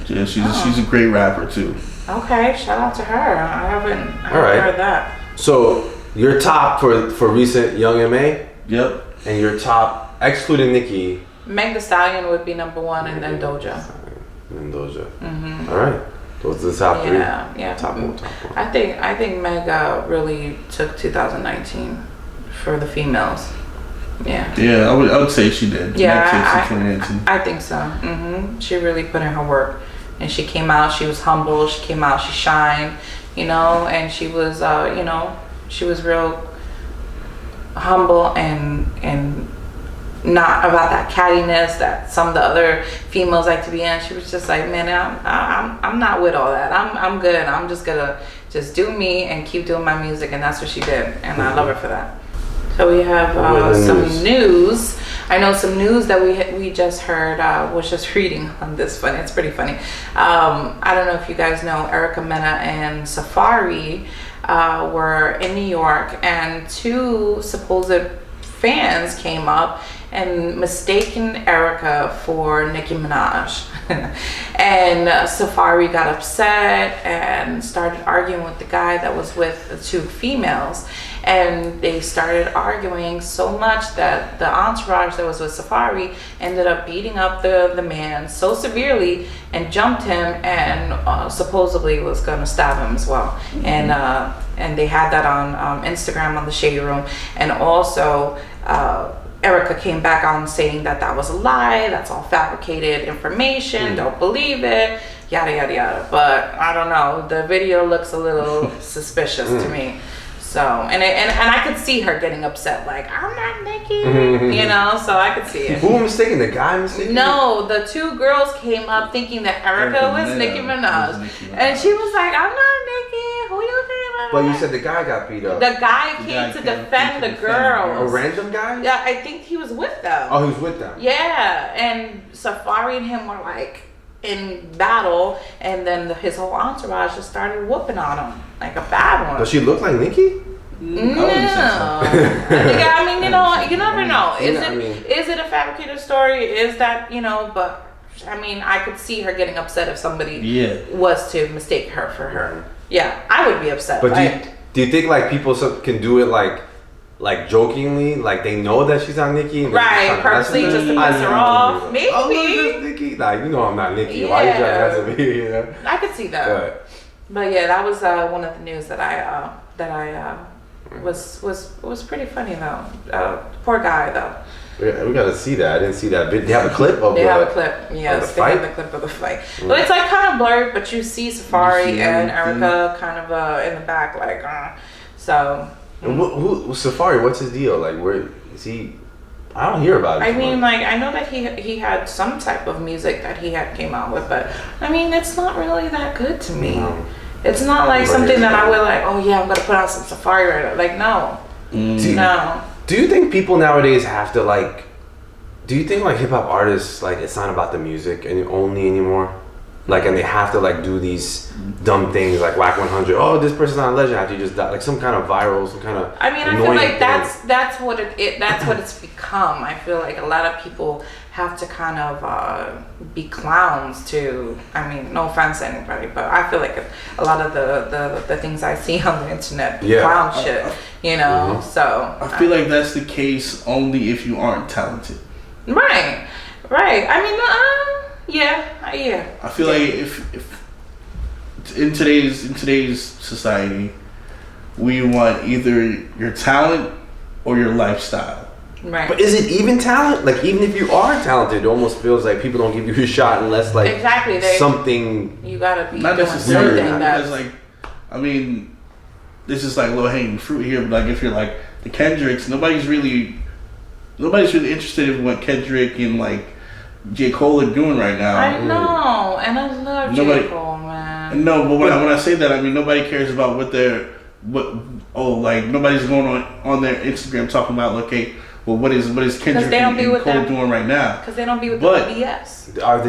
Yeah, she's a great rapper too. Okay. Shout out to her. I haven't right. heard that. So your top for recent Young M.A. Yep. and your top excluding Nicki. Meg Thee Stallion would be number 1, and then Doja. And Doja. All right. Those are the top 3. Yeah. Top 1. I think Meg really took 2019 for the females. Yeah. Yeah, I would say she did. Yeah, 2019. I think so. She really put in her work, and she came out. She was humble. She came out. She shined, and she was, she was real humble and not about that cattiness that some of the other females like to be in. She was just like, man, I'm not with all that. I'm good. I'm just gonna just do me and keep doing my music, and that's what she did, and I love her for that. So we have some news. I know some news that we just heard. Was just reading on this. Funny, it's pretty funny. I don't know if you guys know Erica Mena and Safari were in New York, and 2 supposed fans came up and mistaken Erica for Nicki Minaj. And Safari got upset and started arguing with the guy that was with the 2 females. And they started arguing so much that the entourage that was with Safari ended up beating up the man so severely and jumped him, and supposedly was going to stab him as well. And they had that on Instagram on the Shade Room. And also Erica came back on saying that was a lie, that's all fabricated information, don't believe it, yada yada yada. But I don't know, the video looks a little suspicious to me. So and I could see her getting upset, like, I'm not Nicki, so I could see it. Who was mistaken? The guy mistaken? No, the 2 girls came up thinking that Erica was Nicki Minaj. And she was like, I'm not Nicki, who you think? But you said the guy got beat up. The guy came to defend the girls. A random guy? Yeah, I think he was with them. Oh, he was with them. Yeah, and Safari and him were like in battle, and then his whole entourage just started whooping on him like a bad one. Does she look like Nicki? No. I mean, you never know. Is it a fabricated story? Is that, but I mean, I could see her getting upset if somebody was to mistake her for her. Yeah, I would be upset. But do you think like people can do it like jokingly, like they know that she's not Nicki, and right? Purposely just to piss her off. Maybe. Oh, look, it's Nicki. Like, I'm not Nicki. Why you trying to mess with me? I could see that. But yeah, that was one of the news that I was pretty funny though. Poor guy though. We gotta see that. I didn't see that. They have a clip of They the, have a clip. Yes, they have the clip of the fight. But it's like kind of blurred, but you see Safari and Erica kind of in the back, like so. And who Safari? What's his deal? Like, where is he? I don't hear about it. I mean, like, I know that he had some type of music that he had came out with, but I mean, it's not really that good to me. It's not like something that I would like. Oh yeah, I'm gonna put out some Safari right now. Like no, no. Do you think people nowadays have to like? Do you think like hip hop artists like it's not about the music only anymore? Like, and they have to like do these dumb things like Whack 100. Oh, this person's not a legend after you just died. Like some kind of viral, some kind of. I mean, I feel like that's what that's what it's become. I feel like a lot of people have to kind of be clowns to. I mean, no offense to anybody, but I feel like a lot of the things I see on the internet, clown shit. You know, so I feel like that's the case only if you aren't talented. Right. I mean, yeah. I feel like if in today's society, we want either your talent or your lifestyle. Right. But is it even talent? Like, even if you are talented, it almost feels like people don't give you a shot unless like something. You gotta be not doing necessarily something because like, I mean, this is like low hanging fruit here. But like, if you're like the Kendricks, nobody's really interested in what Kendrick and like J. Cole are doing right now. I know, and I love J. Cole, man. No, but when I say that, I mean nobody cares about nobody's going on their Instagram talking about okay, well what is Kendrick and Cole doing right now? Because they don't be with the BS. Are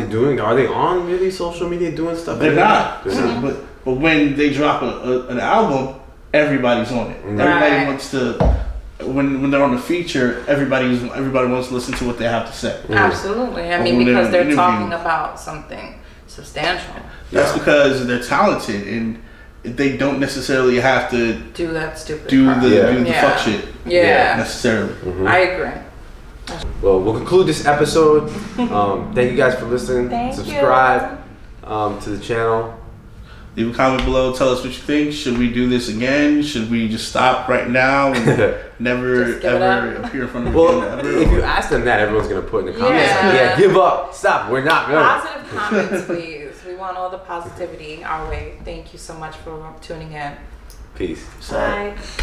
they on really social media doing stuff? They're not. But when they drop an album, everybody's on it. Right. Everybody wants to. When they're on the feature, everybody wants to listen to what they have to say. Absolutely. I mean, because they're talking about something substantial. That's because they're talented and they don't necessarily have to do that stupid do the fuck shit. Yeah. Necessarily. I agree. Well, we'll conclude this episode. Thank you guys for listening. Subscribe to the channel. Leave a comment below. Tell us what you think. Should we do this again? Should we just stop right now and never ever appear in front of the camera? If you ask them that, everyone's gonna put in the comments. Yeah, give up. Stop. We're not gonna. Positive comments, please. We want all the positivity our way. Thank you so much for tuning in. Peace. Bye.